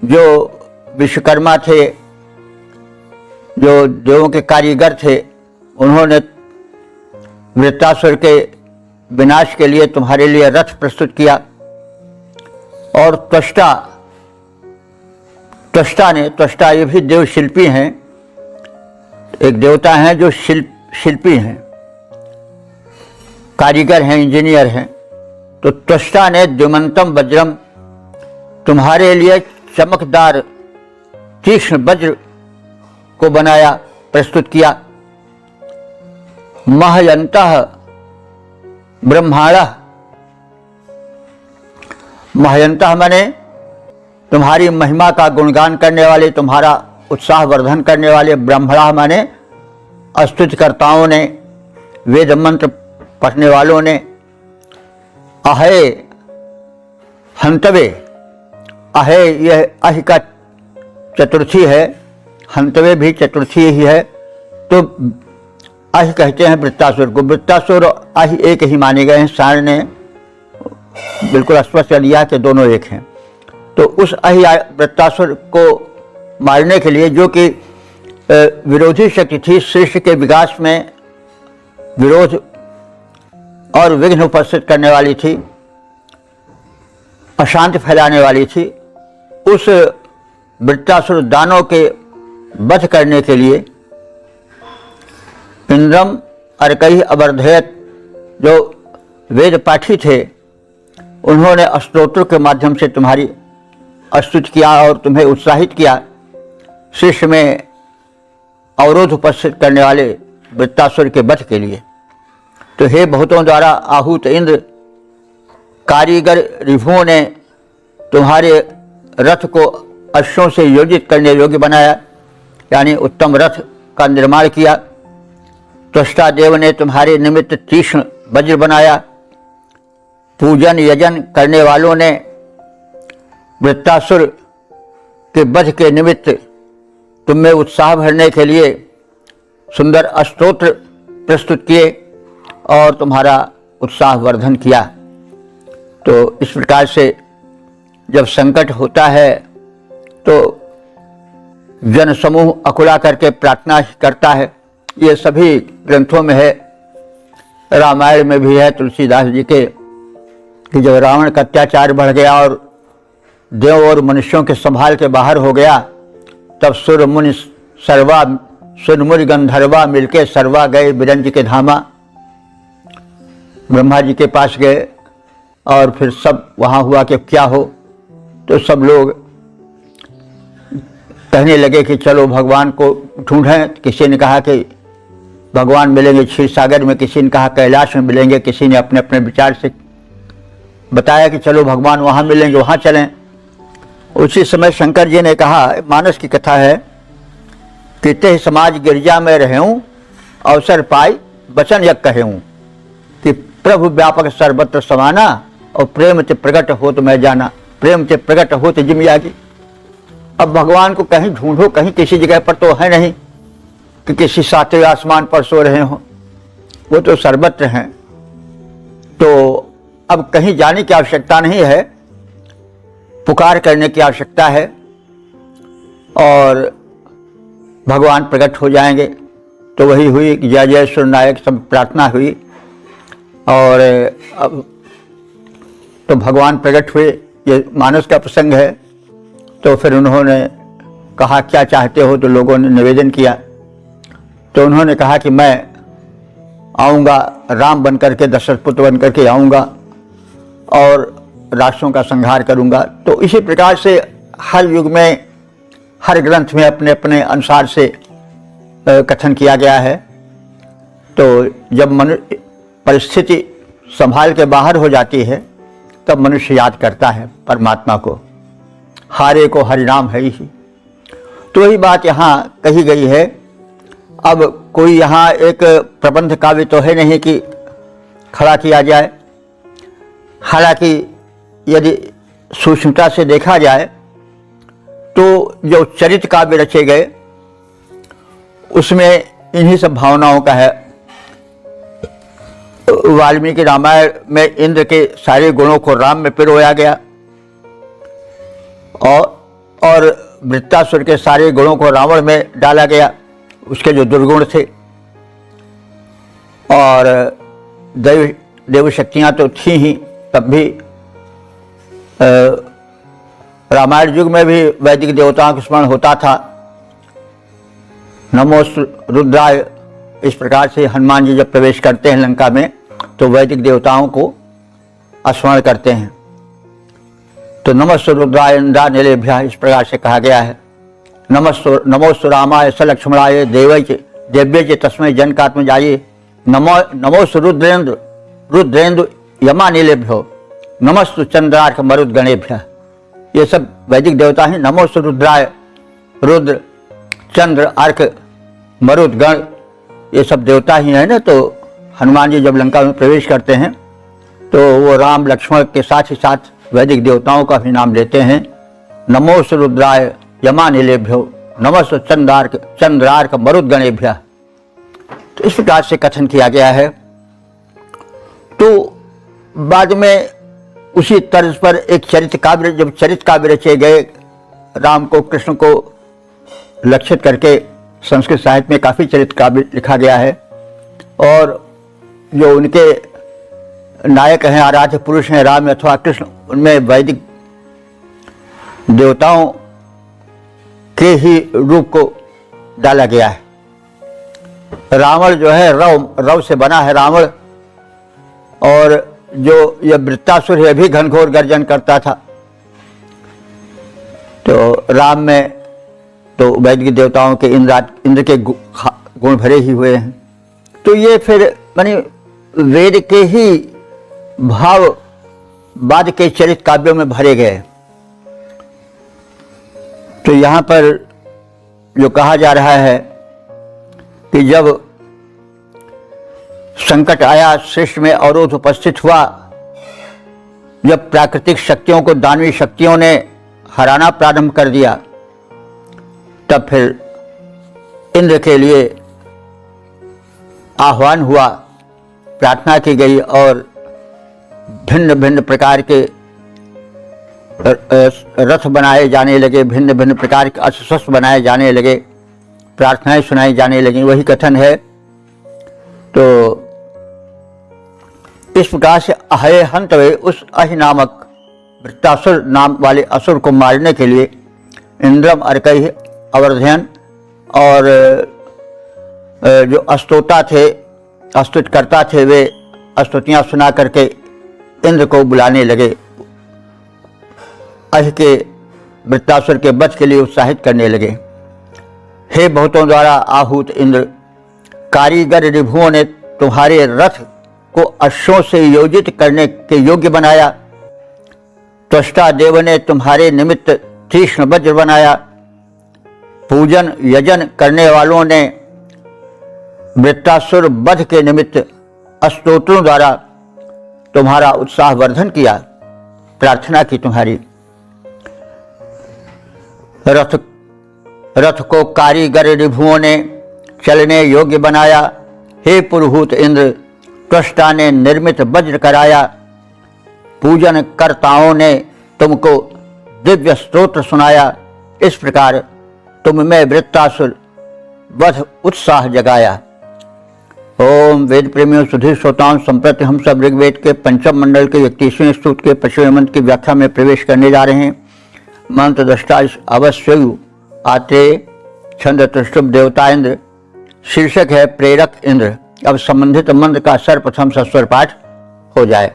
जो विश्वकर्मा थे, जो देवों के कारीगर थे, उन्होंने वृत्रासुर के विनाश के लिए तुम्हारे लिए रथ प्रस्तुत किया। और त्वष्टा ये भी देव शिल्पी हैं, एक देवता हैं जो शिल्पी हैं, कारीगर हैं, इंजीनियर हैं। तो त्वष्टा ने द्युमंतम वज्रम, तुम्हारे लिए चमकदार तीक्ष्ण वज्र को बनाया, प्रस्तुत किया। महयंतः ब्रह्माणः, महयंतः माने तुम्हारी महिमा का गुणगान करने वाले, तुम्हारा उत्साह वर्धन करने वाले, ब्रह्मणः माने स्तुतिकर्ताओं ने, वेद मंत्र पढ़ने वालों ने। अहे हंतवे, अहे यह अहि का चतुर्थी है, हंतवे भी चतुर्थी ही है। तो अहि कहते हैं वृत्तासुर को। वृत्तासुर और अहि एक ही माने गए हैं। सार ने बिल्कुल स्पष्ट कर दिया कि दोनों एक हैं। तो उस अहि वृत्तासुर को मारने के लिए, जो कि विरोधी शक्ति थी, सृष्टि के विकास में विरोध और विघ्न उपस्थित करने वाली थी, अशांति फैलाने वाली थी, उस वृत्तासुर दानव के वध करने के लिए इंद्रम अर्कई अवर्धयत, जो वेद पाठी थे, उन्होंने स्तोत्र के माध्यम से तुम्हारी स्तुति किया और तुम्हें उत्साहित किया शिष्य में अवरोध उपस्थित करने वाले वृत्तासुर के वध के लिए। तो हे बहुतों द्वारा आहूत इंद्र, कारीगर रिभुओं ने तुम्हारे रथ को अश्वों से योजित करने योग्य बनाया, यानी उत्तम रथ का निर्माण किया। त्वष्टा देव ने तुम्हारे निमित्त तीक्ष्ण वज्र बनाया। पूजन यजन करने वालों ने वृत्तासुर के वध के निमित्त तुम में उत्साह भरने के लिए सुंदर स्तोत्र प्रस्तुत किए और तुम्हारा उत्साह वर्धन किया। तो इस प्रकार से जब संकट होता है तो जन समूह अकुला करके प्रार्थना करता है। ये सभी ग्रंथों में है, रामायण में भी है तुलसीदास जी के, कि जब रावण का अत्याचार बढ़ गया और देव और मनुष्यों के संभाल के बाहर हो गया, तब सुर मुनि गंधर्वा मिलके सर्वा गए बिरंज के धामा। ब्रह्मा जी के पास गए और फिर सब वहाँ हुआ कि क्या हो, तो सब लोग कहने लगे कि चलो भगवान को ढूंढें। किसी ने कहा कि भगवान मिलेंगे क्षीर सागर में, किसी ने कहा कैलाश में मिलेंगे, किसी ने अपने अपने विचार से बताया कि चलो भगवान वहाँ मिलेंगे, वहाँ चलें। उसी समय शंकर जी ने कहा, मानस की कथा है कि ते समाज गिरजा में रहूं, अवसर पाई वचन यक कहूं, कि प्रभु व्यापक सर्वत्र समाना और प्रेम ते प्रकट हो तो मैं जाना। प्रेम ते प्रकट हो तो जिम यागी। अब भगवान को कहीं ढूंढो, कहीं किसी जगह पर तो है नहीं कि किसी सातवें आसमान पर सो रहे हो, वो तो सर्वत्र हैं। तो अब कहीं जाने की आवश्यकता नहीं है, पुकार करने की आवश्यकता है और भगवान प्रकट हो जाएंगे। तो वही हुई, जय जय सुरनायक सब प्रार्थना हुई और अब तो भगवान प्रकट हुए। ये मानस का प्रसंग है। तो फिर उन्होंने कहा क्या चाहते हो, तो लोगों ने निवेदन किया। तो उन्होंने कहा कि मैं आऊँगा, राम बन करके, दशरथ पुत्र बन करके आऊँगा और राष्ट्रों का संहार करूँगा। तो इसी प्रकार से हर युग में, हर ग्रंथ में अपने अपने अनुसार से कथन किया गया है। तो जब मनुष्य परिस्थिति संभाल के बाहर हो जाती है तब मनुष्य याद करता है परमात्मा को, हारे को हरिनाम है ही। तो वही बात यहाँ कही गई है। अब कोई यहाँ एक प्रबंध काव्य तो है नहीं कि खड़ा किया जाए। हालांकि यदि सूक्ष्मता से देखा जाए तो जो चरित्र काव्य रचे गए उसमें इन्हीं सब भावनाओं का है। वाल्मीकि रामायण में इंद्र के सारे गुणों को राम में पिरोया गया और वृत्तासुर के सारे गुणों को रावण में डाला गया, उसके जो दुर्गुण थे। और देव शक्तियाँ तो थी ही तब भी। रामायण युग में भी वैदिक देवताओं का स्मरण होता था। नमो रुद्राय, इस प्रकार से हनुमान जी जब प्रवेश करते हैं लंका में तो वैदिक देवताओं को स्मरण करते हैं। तो नमस्ते रुद्राय इंद्रानीलेभ्यः, इस प्रकार से कहा गया है। नमोस्तु रामाय स लक्ष्मणाय देव्य च तस्मै जनकात्मजाये नमोस्तु रुद्रेन्द्र यमानीलेभ्यो नमस्तु चंद्रार्क मरुद्गणेभ्यः। ये सब वैदिक देवता हैं। नमोस्तु रुद्राय, रुद्र, चंद्र, अर्क, मरुद्गण, ये सब देवता ही हैं ना। तो हनुमान जी जब लंका में प्रवेश करते हैं तो वो राम लक्ष्मण के साथ ही साथ वैदिक देवताओं का भी नाम लेते हैं। नमोस्तु रुद्राय यमानीलेभ्यो नमस्तु चंद्रार्क मरुद्गणेभ्यः। तो इस प्रकार से कथन किया गया है। तो बाद में उसी तर्ज पर एक चरित्र काव्य, जब चरित्र काव्य रचे गए राम को, कृष्ण को लक्षित करके, संस्कृत साहित्य में काफ़ी चरित्र काव्य लिखा गया है। और जो उनके नायक हैं, आराध्य पुरुष हैं राम अथवा कृष्ण, उनमें वैदिक देवताओं के ही रूप को डाला गया है। रावण जो है रव से बना है रावण, और जो यह वृत्तासुर है भी घनघोर गर्जन करता था। तो राम में तो वैदिक देवताओं के इंद्र के गुण भरे ही हुए हैं। तो ये फिर माने वेद के ही भाव बाद के चरित्र काव्यों में भरे गए। तो यहाँ पर जो कहा जा रहा है कि जब संकट आया, सृष्टि में अवरोध उपस्थित हुआ, जब प्राकृतिक शक्तियों को दानवी शक्तियों ने हराना प्रारंभ कर दिया, तब फिर इंद्र के लिए आह्वान हुआ, प्रार्थना की गई और भिन्न भिन्न प्रकार के रथ बनाए जाने लगे, भिन्न भिन्न प्रकार के अस्त्र बनाए जाने लगे, प्रार्थनाएं सुनाई जाने लगी। वही कथन है। तो इस प्रकार से अहय हंतवे, उस अहि नामक वृत्तासुर नाम वाले असुर को मारने के लिए इंद्रम अर्कई अवर्धयन और जो अस्तोता थे, स्तुतिकर्ता थे, वे स्तुतियाँ सुना करके इंद्र को बुलाने लगे, अहि के वृत्तासुर के वध के लिए उत्साहित करने लगे। हे बहुतों द्वारा आहूत इंद्र, कारीगर रिभुओं ने तुम्हारे रथ को अश्वों से योजित करने के योग्य बनाया। त्वष्टा देव ने तुम्हारे निमित्त तीक्ष्ण वज्र बनाया। पूजन यजन करने वालों ने वृत्तासुर वध के निमित्त स्तोत्रों द्वारा तुम्हारा उत्साह वर्धन किया, प्रार्थना की तुम्हारी। रथ को कारीगर रिभुओं ने चलने योग्य बनाया। हे पुरुहूत इंद्र, त्वष्टा ने निर्मित वज्र कराया। पूजन कर्ताओं ने तुमको दिव्य स्तोत्र सुनाया। इस प्रकार तुम में वृत्तासुर वध उत्साह जगाया। ओम वेद प्रेमियों, सुधीर श्रोताओं, संप्रति हम सब ऋग्वेद के पंचम मंडल के 31वें स्तुति के 25वें मंत्र की व्याख्या में प्रवेश करने जा रहे हैं। मंत्र दृष्टा अवश्यु आते, छंद तुष्टुप देवता इंद्र, शीर्षक है प्रेरक इंद्र। अब संबंधित मंत्र का सर्वप्रथम सस्वर पाठ हो जाए।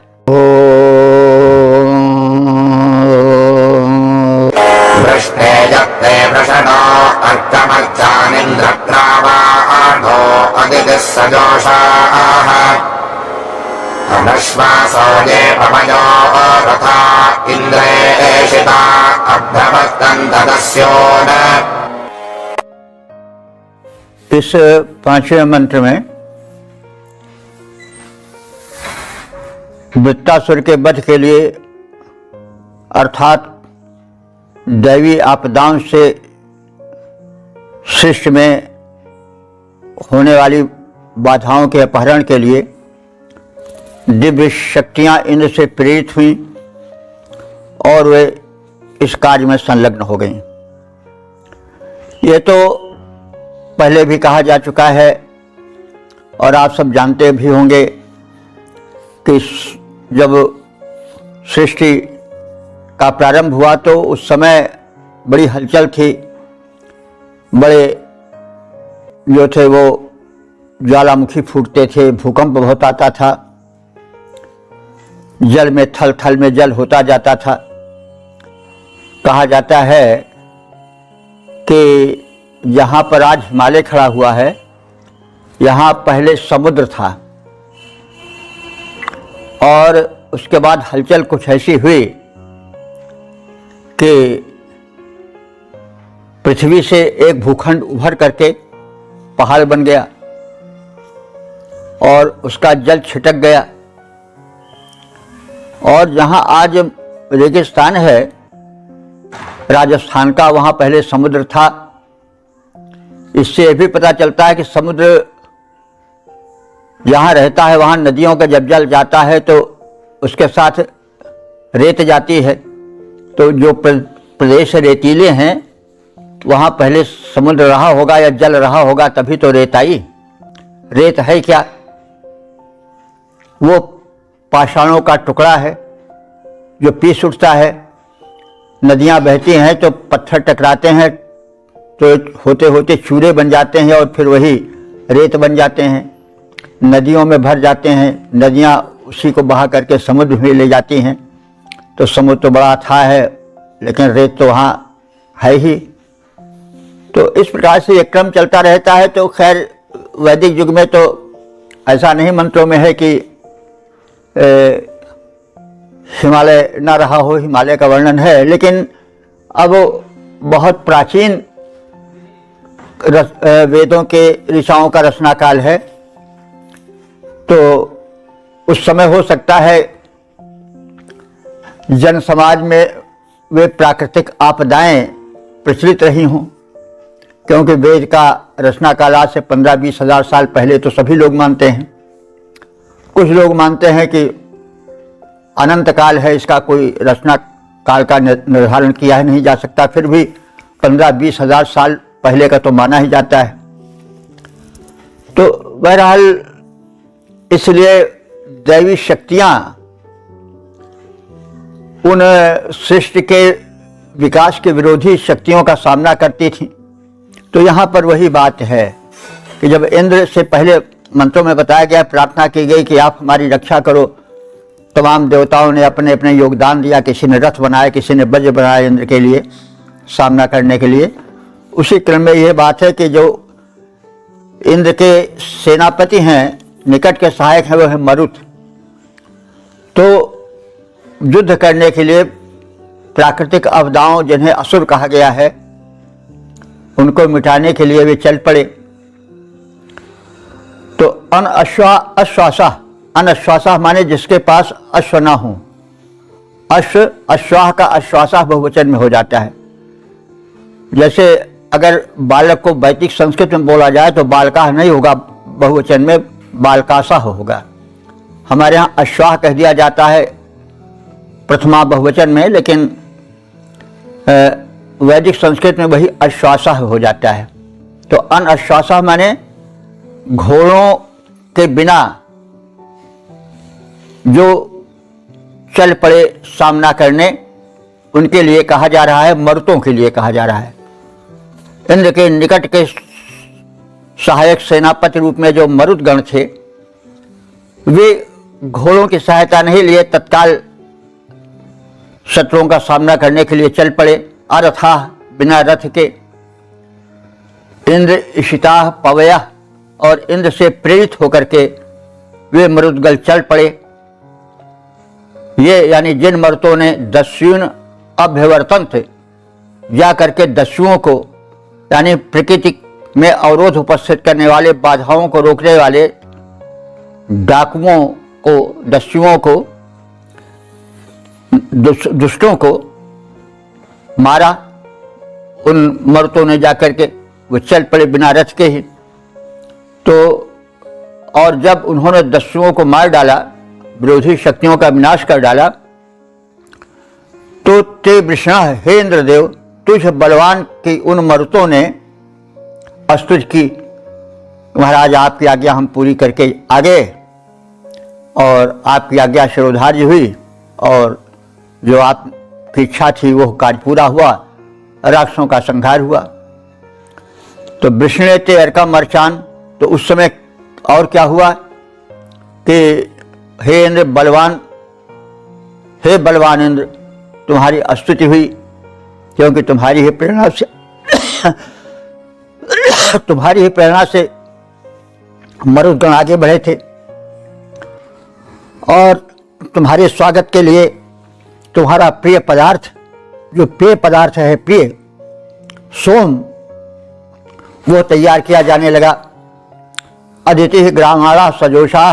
वृष्टे जक्ते वृषणो अर्कमज्जानिन्द्रत्रावाणो अदितिः सजोषाः अनश्वासो ये पवयो रथा इन्द्रेषिता अभ्रवत्तन् तदस्यो न। इस पांचवें मंत्र में वृत्तासुर के वध के लिए अर्थात दैवी आपदाओं से सृष्टि में होने वाली बाधाओं के अपहरण के लिए दिव्य शक्तियां इंद्र से प्रेरित हुई और वे इस कार्य में संलग्न हो गईं। ये तो पहले भी कहा जा चुका है और आप सब जानते भी होंगे कि जब सृष्टि का प्रारंभ हुआ तो उस समय बड़ी हलचल थी। बड़े जो थे वो ज्वालामुखी फूटते थे, भूकंप बहुत आता था, जल में थल थल में जल होता जाता था। कहा जाता है कि जहाँ पर आज हिमालय खड़ा हुआ है, यहाँ पहले समुद्र था और उसके बाद हलचल कुछ ऐसी हुई कि पृथ्वी से एक भूखंड उभर करके पहाड़ बन गया और उसका जल छिटक गया। और जहाँ आज रेगिस्तान है राजस्थान का, वहाँ पहले समुद्र था। इससे यह भी पता चलता है कि समुद्र जहाँ रहता है वहाँ नदियों का जब जल जाता है तो उसके साथ रेत जाती है। तो जो प्रदेश रेतीले हैं वहाँ पहले समुद्र रहा होगा या जल रहा होगा, तभी तो रेत आई। रेत है क्या? वो पाषाणों का टुकड़ा है जो पीस उठता है। नदियाँ बहती हैं तो पत्थर टकराते हैं तो होते होते चूरे बन जाते हैं और फिर वही रेत बन जाते हैं, नदियों में भर जाते हैं। नदियाँ उसी को बहा करके समुद्र में ले जाती हैं। तो समुद्र तो बड़ा अथाह है लेकिन रेत तो वहाँ है ही। तो इस प्रकार से एक क्रम चलता रहता है। तो खैर वैदिक युग में तो ऐसा नहीं मंत्रों में है कि हिमालय न रहा हो, हिमालय का वर्णन है। लेकिन अब बहुत प्राचीन वेदों के ऋचाओं का रचना काल है, तो उस समय हो सकता है जन समाज में वे प्राकृतिक आपदाएं प्रचलित रही हों, क्योंकि वेद का रचना काल आज से 15-20 हजार साल पहले तो सभी लोग मानते हैं। कुछ लोग मानते हैं कि अनंत काल है, इसका कोई रचना काल का निर्धारण किया ही नहीं जा सकता। फिर भी 15-20 हजार साल पहले का तो माना ही जाता है। तो बहरहाल इसलिए दैवी शक्तियां उन सृष्टि के विकास के विरोधी शक्तियों का सामना करती थी। तो यहाँ पर वही बात है कि जब इंद्र से पहले मंत्रों में बताया गया, प्रार्थना की गई कि आप हमारी रक्षा करो, तमाम देवताओं ने अपने अपने योगदान दिया। किसी ने रथ बनाया, किसी ने वज्र बनाया इंद्र के लिए सामना करने के लिए। उसी क्रम में यह बात है कि जो इंद्र के सेनापति हैं, निकट के सहायक हैं, वो है मरुत। तो युद्ध करने के लिए प्राकृतिक आपदाओं जिन्हें असुर कहा गया है, उनको मिटाने के लिए वे चल पड़े। तो अनश्वासा माने जिसके पास अश्व ना हो। अश्व, अश्वाह का अश्वासा बहुवचन में हो जाता है। जैसे अगर बालक को वैदिक संस्कृत में बोला जाए तो बालकाह नहीं होगा, बहुवचन में बालकासा होगा। हमारे यहाँ अश्वाह कह दिया जाता है प्रथमा बहुवचन में, लेकिन वैदिक संस्कृत में वही अश्वासा हो जाता है। तो अन अश्वासा माने घोड़ों के बिना जो चल पड़े सामना करने, उनके लिए कहा जा रहा है, मरुतों के लिए कहा जा रहा है। इंद्र के निकट के सहायक सेनापति रूप में जो मरुदगण थे, वे घोड़ों की सहायता नहीं लिए तत्काल शत्रुओं का सामना करने के लिए चल पड़े। अरथा, बिना रथ के। इंद्र इशिता पवया, और इंद्र से प्रेरित होकर के वे मरुदगण चल पड़े। ये यानी जिन मरुतों ने दस्युन अभ्यवर्तन थे, जा करके दस्युओं को यानी प्रकृति में अवरोध उपस्थित करने वाले, बाधाओं को रोकने वाले डाकुओं को, दस्युओं को, दुष्टों को मारा। उन मर्तों ने जाकर के वो चल पड़े बिना रथ के ही। तो और जब उन्होंने दस्युओं को मार डाला, विरोधी शक्तियों का विनाश कर डाला, तो ते वृषणा, हे इंद्रदेव, तुझ बलवान की उन मरुतों ने स्तुति की, महाराज आपकी आज्ञा हम पूरी करके आ गए, और आपकी आज्ञा शिरोधार्य हुई, और जो आपकी इच्छा थी वो कार्य पूरा हुआ, राक्षसों का संहार हुआ। तो वृषणे ते अर्कम अर्चान। तो उस समय और क्या हुआ कि हे इंद्र बलवान, हे बलवान इंद्र, तुम्हारी स्तुति हुई, क्योंकि तुम्हारी ही प्रेरणा से तुम्हारी ही प्रेरणा से मरुदगण आगे बढ़े थे, और तुम्हारे स्वागत के लिए तुम्हारा प्रिय पदार्थ, जो पेय पदार्थ है प्रिय सोम, वो तैयार किया जाने लगा। अदिति ग्रामाणा सजोषा।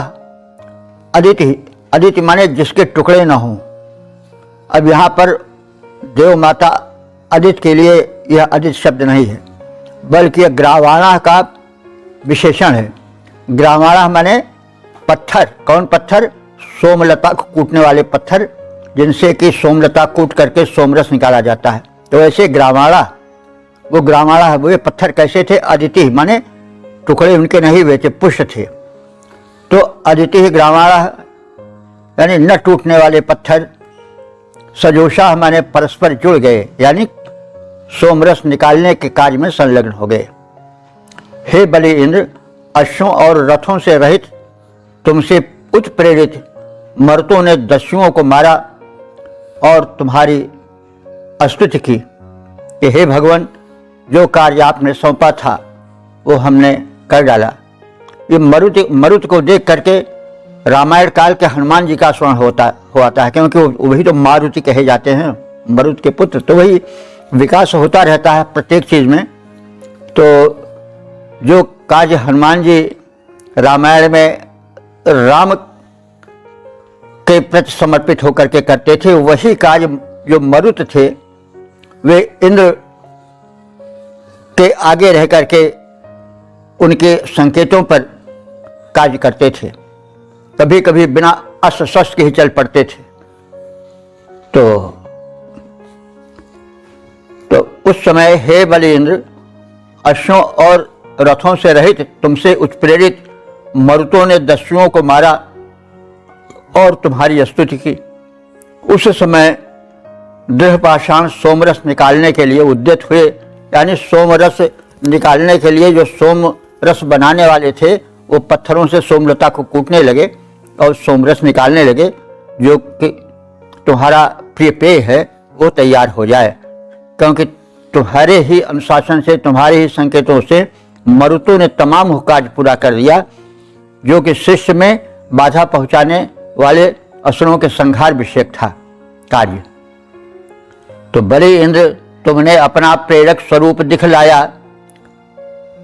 अदिति माने जिसके टुकड़े न हों। अब यहाँ पर देव माता अदिति के लिए यह अदिति शब्द नहीं है, बल्कि यह ग्रावाणा का विशेषण है। ग्रावाणा माने पत्थर। कौन पत्थर? सोमलता को कूटने वाले पत्थर, जिनसे कि सोमलता कूट करके सोमरस निकाला जाता है। तो ऐसे ग्रावाणा, वो ग्रावाणा है। वो ये पत्थर कैसे थे? अदिति माने टुकड़े उनके नहीं हुए थे, पुष्ट थे। तो अदिति ग्रावाणा यानी न टूटने वाले पत्थर। सजोषा माने परस्पर जुड़ गए, यानी सोमरस निकालने के कार्य में संलग्न हो गए। हे बलि इंद्र, अश्वों और रथों से रहित तुमसे उत्प्रेरित मर्तों ने दस्युओं को मारा और तुम्हारी स्तुति की कि हे भगवान, जो कार्य आपने सौंपा था वो हमने कर डाला। ये मरुत को देख करके रामायण काल के हनुमान जी का स्मरण होता है, क्योंकि वही तो मारुति कहे जाते हैं, मरुत के पुत्र। तो वही विकास होता रहता है प्रत्येक चीज में। तो जो कार्य हनुमान जी रामायण में राम के प्रति समर्पित होकर के करते थे, वही कार्य जो मरुत थे वे इंद्र के आगे रह करके उनके संकेतों पर कार्य करते थे। कभी कभी बिना अस्त्र शस्त्र के ही चल पड़ते थे। तो उस समय हे बलि इंद्र, अश्वों और रथों से रहित तुमसे उत्प्रेरित मरुतों ने दस्युओं को मारा और तुम्हारी स्तुति की। उस समय दृढ़पाषाण सोमरस निकालने के लिए उद्यत हुए, यानी सोमरस निकालने के लिए जो सोमरस बनाने वाले थे वो पत्थरों से सोमलता को कूटने लगे और सोमरस निकालने लगे, जो कि तुम्हारा प्रिय पेय है वो तैयार हो जाए। क्योंकि तुम्हारे ही अनुशासन से, तुम्हारे ही संकेतों से मरुतों ने तमाम कार्य पूरा कर दिया, जो कि शिष्य में बाधा पहुंचाने वाले असुरों के संहार विषयक था कार्य। तो बलि इंद्र, तुमने अपना प्रेरक स्वरूप दिखलाया।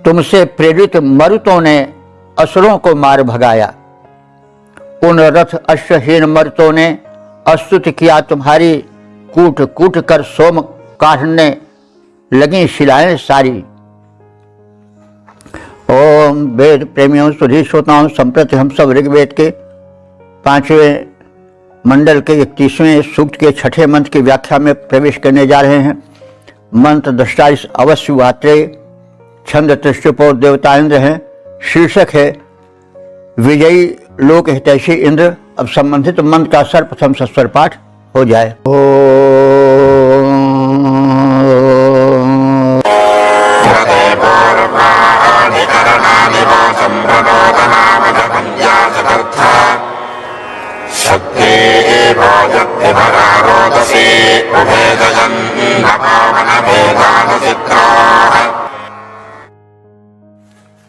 तुमसे प्रेरित मरुतों ने असुरों को मार भगाया। उन रथ अश्वहीन मरुतों ने स्तुति किया तुम्हारी, कूट कूट कर सोम काढ़ने लगी शिलाएं सारी। ओम वेद प्रेमियों सुधी श्रोताओं, संप्रति हम सब ऋग्वेद के 5वें मंडल के 31वें सूक्त के 6ठे मंत्र की व्याख्या में प्रवेश करने जा रहे हैं। मंत्र दृष्टा इस अवश्य वात्रे, छंद तृष्टुपोर देवता इंद्र हैं। शीर्षक है विजयी लोक हितैषी इंद्र। अब संबंधित मंत्र का सर्वप्रथम सस्वर पाठ हो जाए।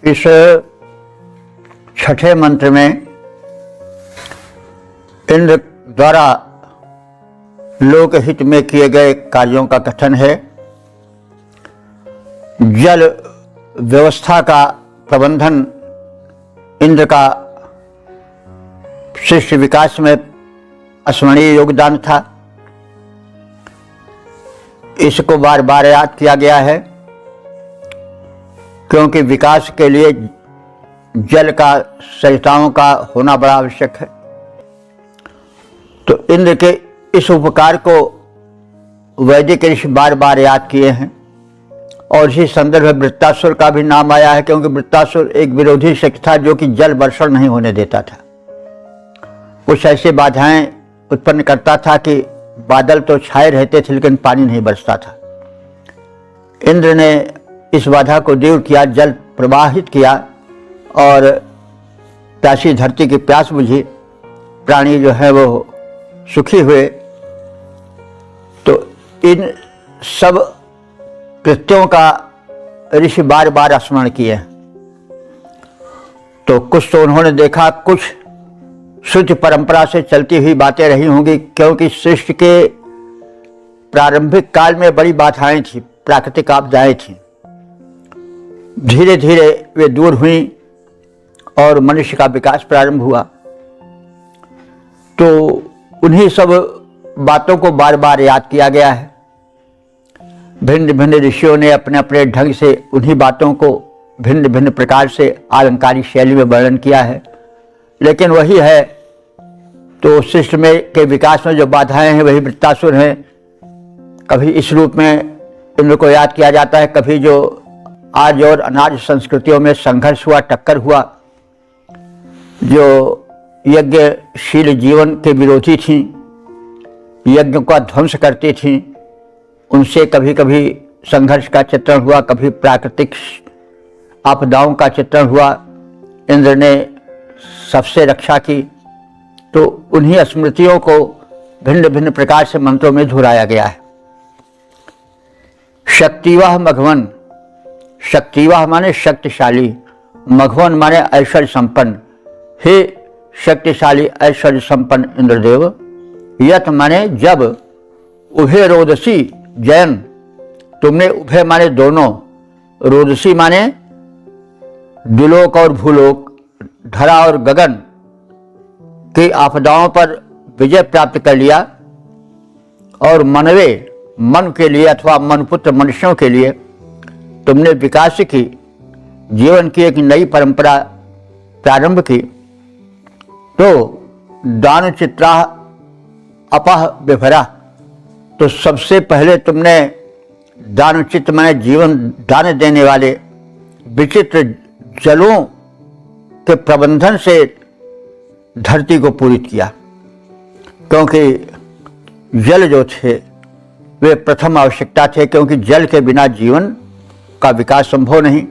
इस 6ठे मंत्र में इंद्र द्वारा लोकहित में किए गए कार्यों का कथन है। जल व्यवस्था का प्रबंधन इंद्र का शिष्य विकास में अस्मरणीय योगदान था। इसको बार बार याद किया गया है क्योंकि विकास के लिए जल का, सरिताओं का होना बड़ा आवश्यक है। तो इंद्र के इस उपकार को वैदिक ऋषि बार बार याद किए हैं और इसी संदर्भ में वृत्तासुर का भी नाम आया है, क्योंकि वृत्तासुर एक विरोधी शक्ति था जो कि जल वर्षण नहीं होने देता था। कुछ ऐसी बाधाएं उत्पन्न करता था कि बादल तो छाए रहते थे लेकिन पानी नहीं बरसता था। इंद्र ने इस बाधा को दूर किया, जल प्रवाहित किया और प्यासी धरती की प्यास बुझी, प्राणी जो है वो सुखी हुए। तो इन सब कृत्यों का ऋषि बार बार स्मरण किए। तो कुछ तो उन्होंने देखा, कुछ श्रुति परंपरा से चलती हुई बातें रही होंगी, क्योंकि सृष्टि के प्रारंभिक काल में बड़ी बाधाएं थी, प्राकृतिक आपदाएं थी। धीरे धीरे वे दूर हुई और मनुष्य का विकास प्रारंभ हुआ। तो उन्हीं सब बातों को बार बार याद किया गया है। भिन्न भिन्न ऋषियों ने अपने अपने ढंग से उन्हीं बातों को भिन्न भिन्न प्रकार से अलंकारिक शैली में वर्णन किया है, लेकिन वही है। तो सृष्टि में के विकास में जो बाधाएं हैं वही वृत्तासुर हैं। कभी इस रूप में इंद्र को याद किया जाता है, कभी जो आज और अनाज संस्कृतियों में संघर्ष हुआ, टक्कर हुआ, जो यज्ञशील जीवन के विरोधी थी, यज्ञ का ध्वंस करती थी, उनसे कभी कभी संघर्ष का चित्रण हुआ, कभी प्राकृतिक आपदाओं का चित्रण हुआ। इंद्र ने सबसे रक्षा की। तो उन्हीं स्मृतियों को भिन्न भिन्न प्रकार से मंत्रों में दोहराया गया है। शक्तिवाह मघवन, शक्तिवाह माने शक्तिशाली, मघवन माने ऐश्वर्य संपन्न। हे शक्तिशाली ऐश्वर्य संपन्न इंद्रदेव, यत माने जब, उभय रोदसी जयन, तुमने उभय माने दोनों, रोदसी माने दुलोक और भूलोक, धरा और गगन की आपदाओं पर विजय प्राप्त कर लिया, और मनवे, मन के लिए अथवा मनपुत्र मनुष्यों के लिए तुमने विकास की, जीवन की एक नई परंपरा प्रारंभ की। तो दान चित्रा अपह विभरा, तो सबसे पहले तुमने दान चित्त में जीवन दान देने वाले विचित्र जलों के प्रबंधन से धरती को पूरित किया, क्योंकि जल जो थे वे प्रथम आवश्यकता थे, क्योंकि जल के बिना जीवन का विकास संभव नहीं।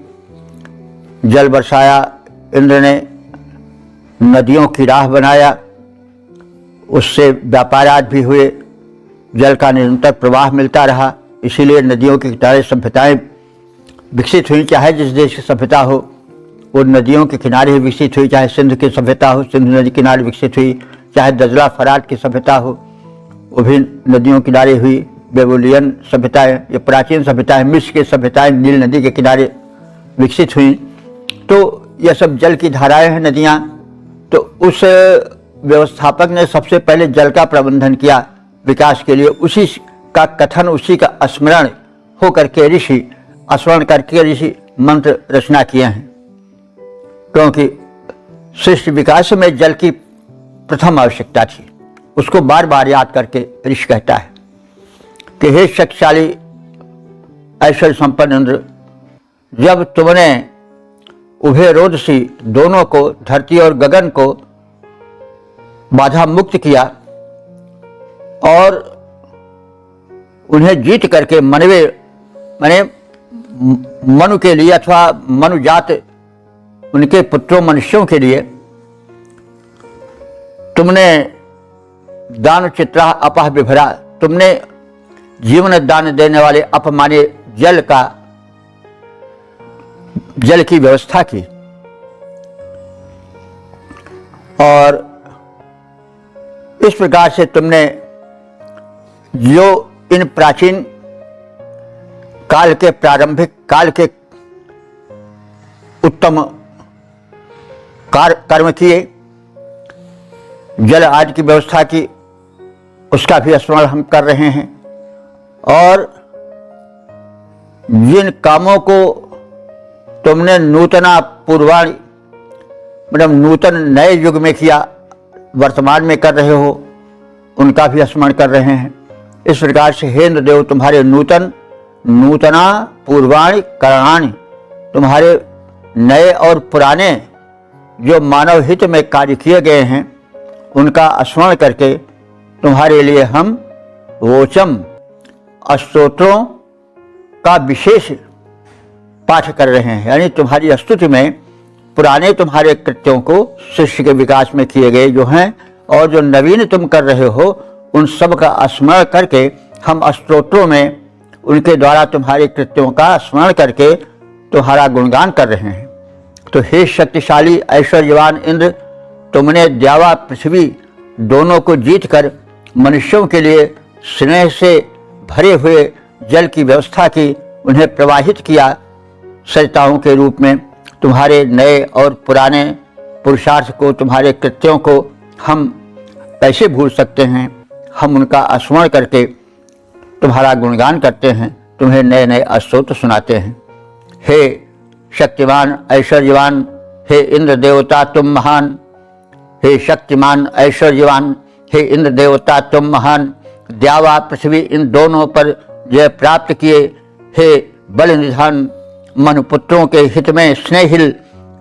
जल बरसाया इंद्र ने, नदियों की राह बनाया, उससे व्यापाराद भी हुए, जल का निरंतर प्रवाह मिलता रहा। इसीलिए नदियों के किनारे सभ्यताएं विकसित हुई। चाहे जिस देश की सभ्यता हो वो नदियों के किनारे ही विकसित हुई। चाहे सिंध की सभ्यता हो, सिंध नदी किनारे विकसित हुई। चाहे दजला फरात की सभ्यता हो, वो भी नदियों किनारे हुई। बेबुलियन सभ्यताएं, ये प्राचीन सभ्यताएं, मिस्र की सभ्यताएं नील नदी के किनारे विकसित हुई। तो यह सब जल की धाराएं हैं, नदियाँ। तो उस व्यवस्थापक ने सबसे पहले जल का प्रबंधन किया विकास के लिए। उसी का कथन, उसी का स्मरण होकर के ऋषि स्मरण करके ऋषि मंत्र रचना किए हैं, क्योंकि सृष्टि विकास में जल की प्रथम आवश्यकता थी। उसको बार बार याद करके ऋषि कहता है कि हे शक्तिशाली ऐश्वर्य संपन्न इंद्र, जब तुमने उभय रोदसी दोनों को, धरती और गगन को बाधा मुक्त किया और उन्हें जीत करके मनु के लिए अथवा मनुजात उनके पुत्रों मनुष्यों के लिए तुमने दान चित्रा अपह विभरा, तुमने जीवन दान देने वाले अपमाने जल की व्यवस्था की और इस प्रकार से तुमने जो इन प्राचीन काल के प्रारंभिक काल के उत्तम कर्म किए, जल आदि की व्यवस्था की, उसका भी स्मरण हम कर रहे हैं। और जिन कामों को तुमने नूतना पूर्वाणी मतलब नूतन नए युग में किया, वर्तमान में कर रहे हो, उनका भी स्मरण कर रहे हैं। इस प्रकार से हे इंद्रदेव, तुम्हारे नूतना पूर्वाणी करणानि, तुम्हारे नए और पुराने जो मानव हित में कार्य किए गए हैं उनका स्मरण करके तुम्हारे लिए हम वोचम स्तोत्रों का विशेष पाठ कर रहे हैं। यानी तुम्हारी स्तुति में पुराने तुम्हारे कृत्यों को सृष्टि के विकास में किए गए जो हैं और जो नवीन तुम कर रहे हो, उन सब का स्मरण करके हम स्तोत्रों में उनके द्वारा तुम्हारे कृत्यों का स्मरण करके तुम्हारा गुणगान कर रहे हैं। तो हे शक्तिशाली ऐश्वर्यवान इंद्र, तुमने द्यावा पृथ्वी दोनों को जीतकर मनुष्यों के लिए स्नेह से भरे हुए जल की व्यवस्था की, उन्हें प्रवाहित किया सरिताओं के रूप में। तुम्हारे नए और पुराने पुरुषार्थ को, तुम्हारे कृत्यों को हम कैसे भूल सकते हैं। हम उनका स्मरण करके तुम्हारा गुणगान करते हैं, तुम्हें नए नए स्तोत्र सुनाते हैं। हे शक्तिमान ऐश्वर्यवान, हे इंद्र देवता तुम महान, हे शक्तिमान ऐश्वर्यवान, हे इंद्र देवता तुम महान, द्यावा पृथ्वी इन दोनों पर जय प्राप्त किए, हे बल निधान, मनुपुत्रों के हित में स्नेहिल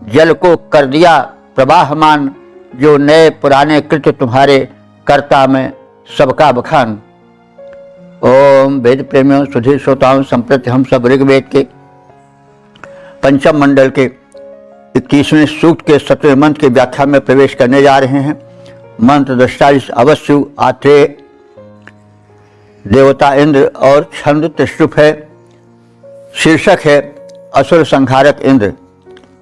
जल को कर दिया प्रवाहमान, जो नए पुराने कृत्य तुम्हारे कर्ता में सबका बखान। ओम वेद प्रेमियों, सुधीर श्रोताओं, संप्रति हम सब ऋग्वेद के पंचम मंडल के 21वें सूक्त के 7वें मंत्र की व्याख्या में प्रवेश करने जा रहे हैं। मंत्र दृष्टारिश अवश्यु आत्रेय, देवता इंद्र और छंद त्रिशुप है। शीर्षक है असुर संहारक इंद्र।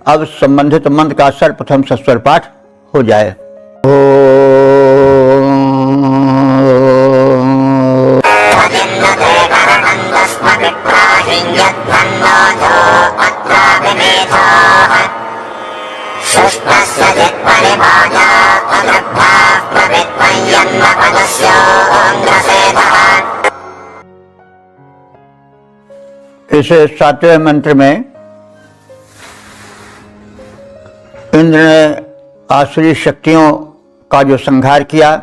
अब संबंधित मंत्र का सर्वप्रथम सस्वर पाठ हो जाए। इस 7वें मंत्र में इंद्र ने आसुरी शक्तियों का जो संहार किया,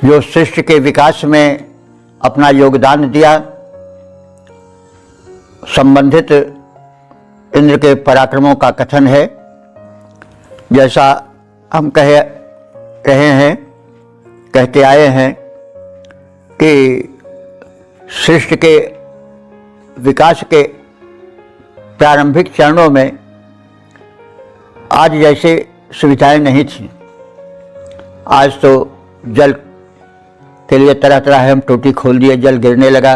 जो सृष्टि के विकास में अपना योगदान दिया, संबंधित इंद्र के पराक्रमों का कथन है। जैसा हम कहते आए हैं कि सृष्टि के विकास के प्रारंभिक चरणों में आज जैसे सुविधाएं नहीं थी। आज तो जल के लिए तरह तरह हम टोटी खोल दिए, जल गिरने लगा,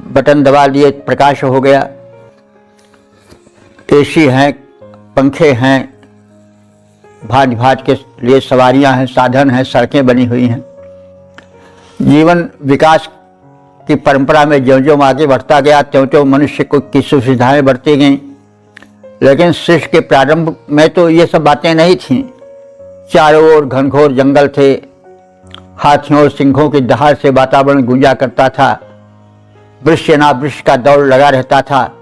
बटन दबा दिए, प्रकाश हो गया, एसी हैं, पंखे हैं, भांति भांति के लिए सवारियां हैं, साधन हैं, सड़कें बनी हुई हैं। जीवन विकास की परंपरा में ज्यों ज्यों आगे बढ़ता गया त्यों त्यों मनुष्य को की सुविधाएं बढ़ती गईं। लेकिन सृष्टि के प्रारंभ में तो ये सब बातें नहीं थीं। चारों ओर घनघोर जंगल थे, हाथियों और सिंहों की दहाड़ से वातावरण गूंजा करता था। वृक्ष ना वृक्ष का दौड़ लगा रहता था।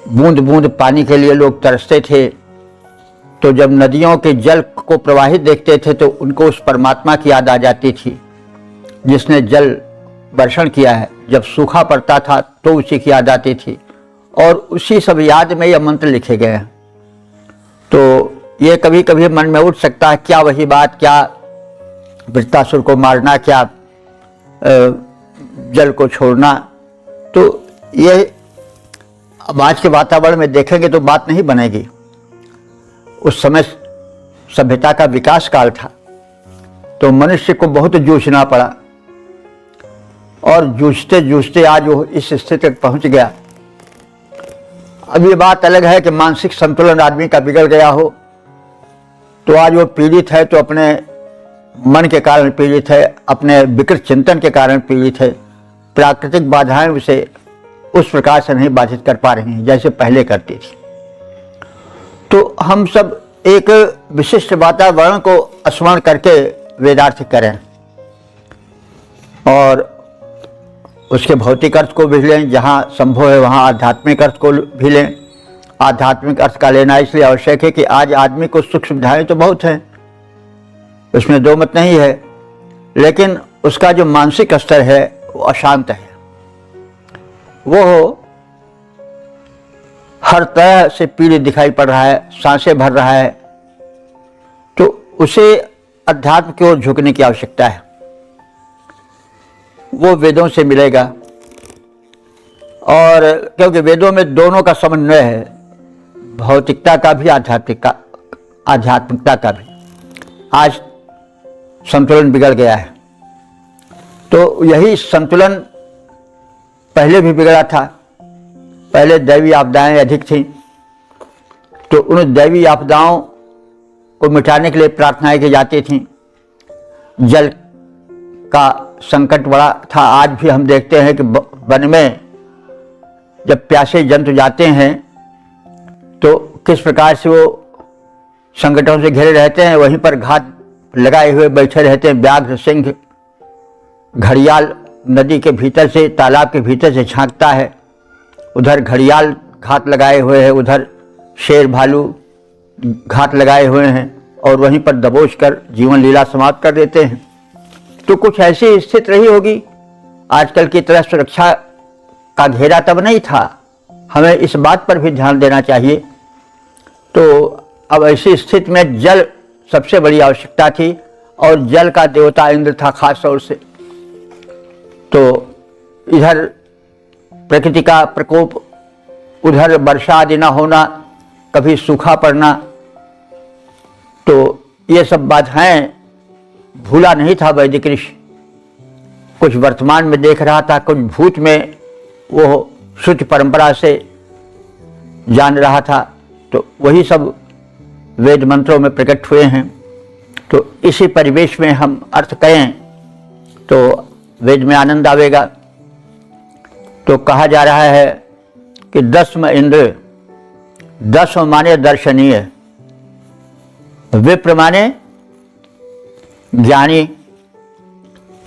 बूंद बूंद पानी के लिए लोग तरसते थे। तो जब नदियों के जल को प्रवाहित देखते थे तो उनको उस परमात्मा की याद आ जाती थी जिसने जल वर्षण किया है। जब सूखा पड़ता था तो उसी की याद आती थी, और उसी सब याद में यह मंत्र लिखे गए हैं। तो ये कभी कभी मन में उठ सकता है, क्या वही बात, क्या वृत्तासुर को मारना, क्या जल को छोड़ना। तो ये अब आज के वातावरण में देखेंगे तो बात नहीं बनेगी। उस समय सभ्यता का विकास काल था, तो मनुष्य को बहुत जूझना पड़ा, और जूझते जूझते आज वो इस स्थिति तक पहुंच गया। अब ये बात अलग है कि मानसिक संतुलन आदमी का बिगड़ गया हो, तो आज वो पीड़ित है, तो अपने मन के कारण पीड़ित है, अपने विकृत चिंतन के कारण पीड़ित है। प्राकृतिक बाधाएं उसे उस प्रकार से नहीं बाधित कर पा रही हैं जैसे पहले करती थी। तो हम सब एक विशिष्ट वातावरण को स्मरण करके वेदार्थ करें, और उसके भौतिक अर्थ को भी लें, जहाँ संभव है वहाँ आध्यात्मिक अर्थ को भी लें। आध्यात्मिक अर्थ का लेना इसलिए आवश्यक है कि आज आदमी को सुख सुविधाएं तो बहुत हैं, उसमें दो मत नहीं है, लेकिन उसका जो मानसिक स्तर है वो अशांत है। वो हर तरह से पीड़ित दिखाई पड़ रहा है, सांसें भर रहा है। तो उसे अध्यात्म की ओर झुकने की आवश्यकता है। वो वेदों से मिलेगा, और क्योंकि वेदों में दोनों का समन्वय है, भौतिकता का भी आध्यात्मिकता का भी। आज संतुलन बिगड़ गया है, तो यही संतुलन पहले भी बिगड़ा था। पहले दैवी आपदाएं अधिक थीं, तो उन दैवी आपदाओं को मिटाने के लिए प्रार्थनाएं की जाती थीं। जल का संकट बड़ा था। आज भी हम देखते हैं कि वन में जब प्यासे जंतु जाते हैं तो किस प्रकार से वो संकटों से घिरे रहते हैं। वहीं पर घात लगाए हुए बैठे रहते हैं। व्याघ्र, सिंह, घड़ियाल नदी के भीतर से, तालाब के भीतर से झांकता है। उधर घड़ियाल घात लगाए हुए हैं, उधर शेर भालू घात लगाए हुए हैं, और वहीं पर दबोच कर जीवन लीला समाप्त कर देते हैं। तो कुछ ऐसी स्थिति रही होगी। आजकल की तरह सुरक्षा का घेरा तब नहीं था। हमें इस बात पर भी ध्यान देना चाहिए। तो अब ऐसी स्थिति में जल सबसे बड़ी आवश्यकता थी, और जल का देवता इंद्र था खास तौर से। तो इधर प्रकृति का प्रकोप, उधर वर्षा आदि न होना, कभी सूखा पड़ना, तो ये सब बाधाएं भूला नहीं था वैदिक ऋषि। कुछ वर्तमान में देख रहा था, कुछ भूत में वो श्रुति परंपरा से जान रहा था। तो वही सब वेद मंत्रों में प्रकट हुए हैं। तो इसी परिवेश में हम अर्थ करें तो वेद में आनंद आवेगा। तो कहा जा रहा है कि 10 इंद्र, 10 माने दर्शनीय, विप्र माने ज्ञानी।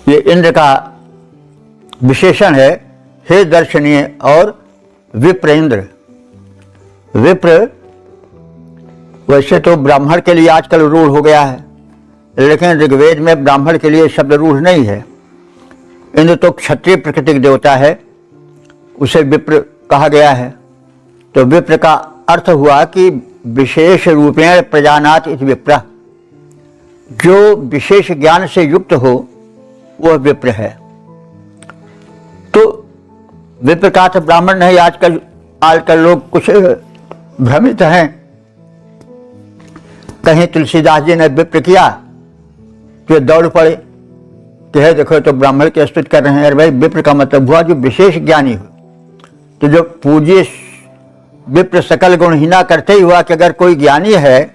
ये इंद्र का विशेषण है, हे दर्शनीय और विप्र इंद्र। विप्र वैसे तो ब्राह्मण के लिए आजकल रूढ़ हो गया है, लेकिन ऋग्वेद में ब्राह्मण के लिए शब्द रूढ़ नहीं है। इंद्र तो क्षत्रिय प्रकृतिक देवता है, उसे विप्र कहा गया है। तो विप्र का अर्थ हुआ कि विशेष रूपेण प्रजानात इति विप्र, जो विशेष ज्ञान से युक्त हो वह विप्र है। तो विप्र का अर्थ ब्राह्मण नहीं। आजकल लोग कुछ भ्रमित हैं। कहीं तुलसीदास जी ने विप्र किया तो दौड़ पड़े कि है देखो तो ब्राह्मण की स्तुति कर रहे हैं। अरे भाई, विप्र का मतलब हुआ जो विशेष ज्ञानी हो। तो जो पूज्य विप्र सकल गुणहीना करते ही हुआ कि अगर कोई ज्ञानी है,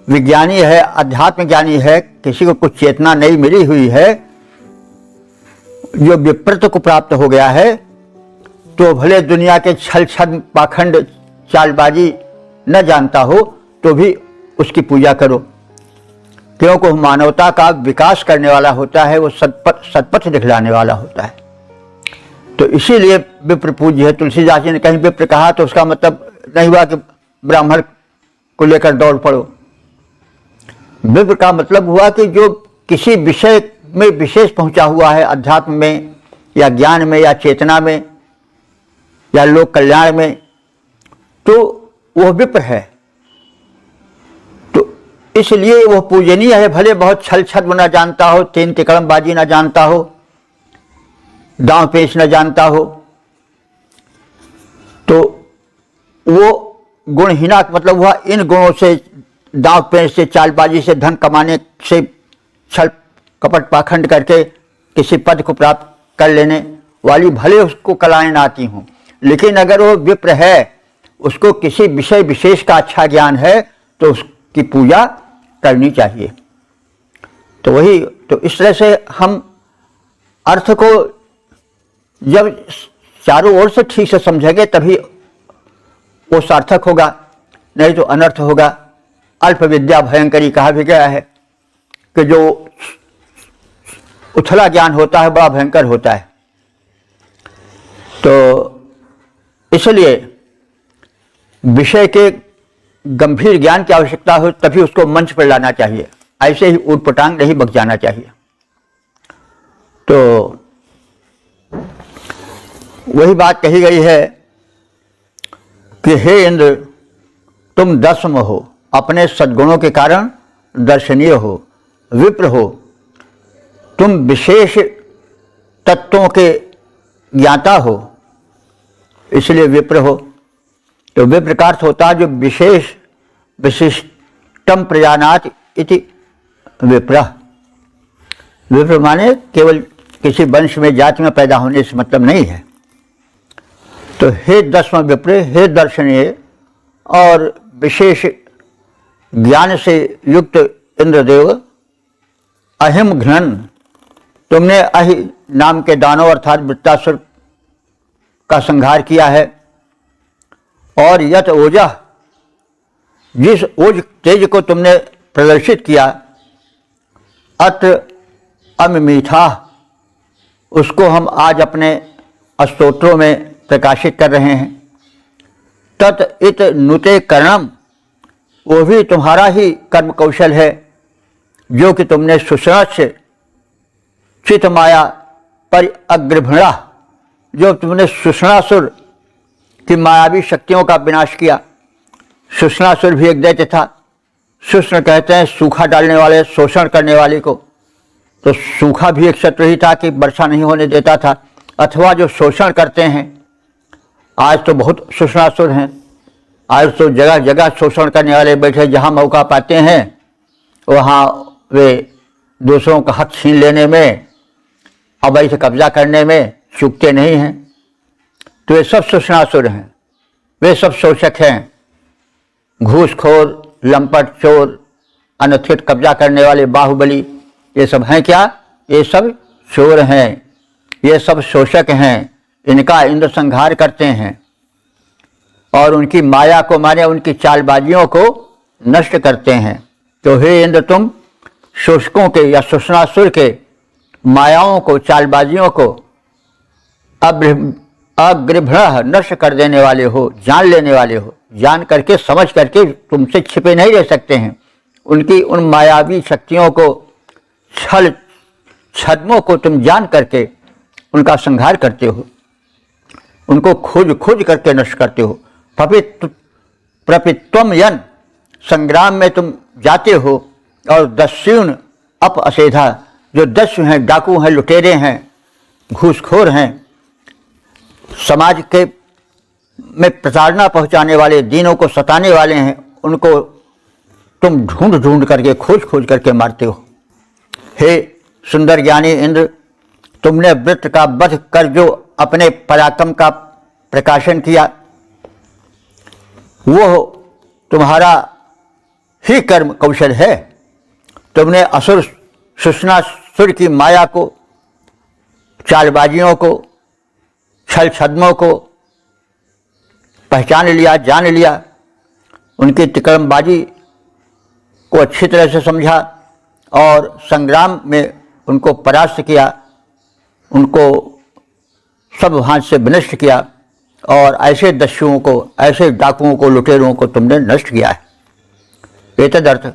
विज्ञानी है, अध्यात्म ज्ञानी है, किसी को कुछ चेतना नहीं मिली हुई है, जो विप्रत को प्राप्त हो गया है, तो भले दुनिया के छल छद पाखंड चालबाजी न जानता हो तो भी उसकी पूजा करो। क्योंकि वो मानवता का विकास करने वाला होता है, वो सतपथ दिखलाने वाला होता है। तो इसीलिए विप्र पूज्य है। तुलसीदास जी ने कहीं विप्र कहा तो उसका मतलब नहीं हुआ कि ब्राह्मण को लेकर दौड़ पड़ो। विप्र का मतलब हुआ कि जो किसी विषय में विशेष पहुंचा हुआ है, अध्यात्म में या ज्ञान में या चेतना में या लोक कल्याण में, तो वह विप्र है। तो इसलिए वह पूजनीय है। भले बहुत छल छद्म न जानता हो, तीन तिकड़मबाजी न जानता हो, दांव पेच न जानता हो, तो वो गुणहीना मतलब हुआ इन गुणों से, दांव पेच से, चालबाजी से, धन कमाने से, छल कपट पाखंड करके किसी पद को प्राप्त कर लेने वाली भले उसको कलाएं न आती हों, लेकिन अगर वो विप्र है, उसको किसी विषय विशेष का अच्छा ज्ञान है, तो उसकी पूजा करनी चाहिए। तो वही, तो इस तरह से हम अर्थ को जब चारों ओर से ठीक से समझेंगे तभी वो सार्थक होगा, नहीं तो अनर्थ होगा। अल्प विद्या भयंकरी कहा भी गया है कि जो उथला ज्ञान होता है बड़ा भयंकर होता है। तो इसलिए विषय के गंभीर ज्ञान की आवश्यकता हो तभी उसको मंच पर लाना चाहिए, ऐसे ही ऊटपटांग नहीं बक जाना चाहिए। तो वही बात कही गई है कि हे इंद्र, तुम दर्शम हो, अपने सद्गुणों के कारण दर्शनीय हो, विप्र हो, तुम विशेष तत्वों के ज्ञाता हो, इसलिए विप्र हो। तो विप्र का अर्थ होता है जो विशेष विशिष्टम प्रजानात इति विप्रः। विप्र माने केवल किसी वंश में, जाति में पैदा होने से मतलब नहीं है। तो हे दसम विप्र, हे दर्शनीय और विशेष ज्ञान से युक्त इंद्रदेव, अहिम घ्नन, तुमने अहि नाम के दानव अर्थात वृत्तासुर का संहार किया है, और यत ओजह, जिस ओज तेज को तुमने प्रदर्शित किया, अत्र अमिमीथा, उसको हम आज अपने स्तोत्रों में प्रकाशित कर रहे हैं। तत् इत नुते कर्णम, वो भी तुम्हारा ही कर्म कौशल है, जो कि तुमने सुसंस चित माया पर अग्रभृणा, जो तुमने सुषणासुर की मायावी शक्तियों का विनाश किया। सुषणासुर भी एक दैत्य था। सुष्ण कहते हैं सूखा डालने वाले, शोषण करने वाले को। तो सूखा भी एक शत्रु ही था कि वर्षा नहीं होने देता था, अथवा जो शोषण करते हैं। आज तो बहुत सुषणासुर हैं, आज तो जगह जगह शोषण करने वाले बैठे, जहाँ मौका पाते हैं वहाँ वे दूसरों का हक छीन लेने में, अवैध कब्जा करने में चूकते नहीं हैं। तो वे सब सुषणासुर हैं, वे सब शोषक हैं, घूसखोर, लंपट, चोर, अनधिकृत कब्जा करने वाले, बाहुबली, ये सब हैं क्या? ये सब चोर हैं, ये सब शोषक हैं। इनका इंद्र संहार करते हैं और उनकी माया को, माने उनकी चालबाजियों को नष्ट करते हैं। तो हे इंद्र, तुम शोषकों के या सुषणासुर के मायाओं को, चालबाजियों को अग्रभृणः नष्ट कर देने वाले हो, जान लेने वाले हो। जान करके, समझ करके तुमसे छिपे नहीं रह सकते हैं। उनकी उन मायावी शक्तियों को, छल छद्मों को तुम जान करके उनका संहार करते हो, उनको खोज खोज करके नष्ट करते हो। प्रपित्वम यन, संग्राम में तुम जाते हो। और दस्युन अप असेधा, जो दस्यु हैं, डाकू हैं, लुटेरे हैं, घूसखोर हैं, समाज के में प्रताड़ना पहुंचाने वाले, दीनों को सताने वाले हैं, उनको तुम ढूंढ ढूंढ करके, खोज खोज करके मारते हो। हे सुंदर ज्ञानी इंद्र, तुमने वृत्त का वध कर जो अपने पराक्रम का प्रकाशन किया, वो तुम्हारा ही कर्म कौशल है। तुमने असुर सुषणासुर की माया को, चालबाजियों को, छल छद्मों को पहचान लिया, जान लिया, उनकी तिकड़मबाजी को अच्छी तरह से समझा और संग्राम में उनको परास्त किया, उनको सब हाथ से विनष्ट किया और ऐसे दस्युओं को, ऐसे डाकुओं को, लुटेरों को तुमने नष्ट किया है। एतदर्थ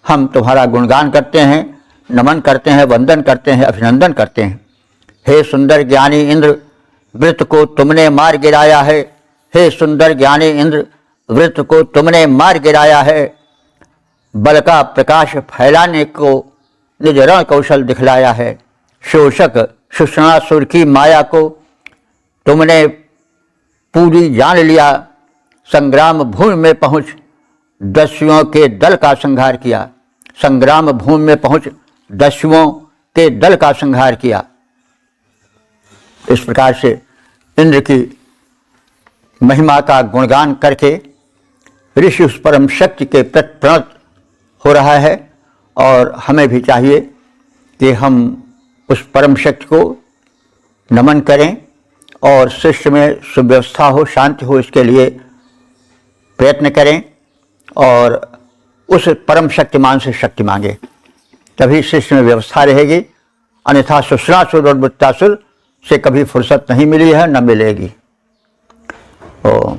हम तुम्हारा गुणगान करते हैं, नमन करते हैं, वंदन करते हैं, अभिनंदन करते हैं। हे सुंदर ज्ञानी इंद्र, वृत्त को तुमने मार गिराया है। हे सुंदर ज्ञानी इंद्र, वृत्त को तुमने मार गिराया है। बल का प्रकाश फैलाने को निज रण कौशल दिखलाया है। शोषक सुषणासुर की माया को तुमने पूरी जान लिया। संग्राम भूमि में पहुंच दस्युओं के दल का संहार किया। संग्राम भूमि में पहुंच दस्युओं के दल का संहार किया। इस प्रकार से इंद्र की महिमा का गुणगान करके ऋषि उस परम शक्ति के प्रति प्रणत हो रहा है और हमें भी चाहिए कि हम उस परम शक्ति को नमन करें और शिष्य में सुव्यवस्था हो, शांति हो, इसके लिए प्रयत्न करें और उस परम शक्तिमान से शक्ति मांगे, तभी शिष्य में व्यवस्था रहेगी। अन्यथा सुषणासुर और वृत्तासुर से कभी फुर्सत नहीं मिली है, न मिलेगी। ओम।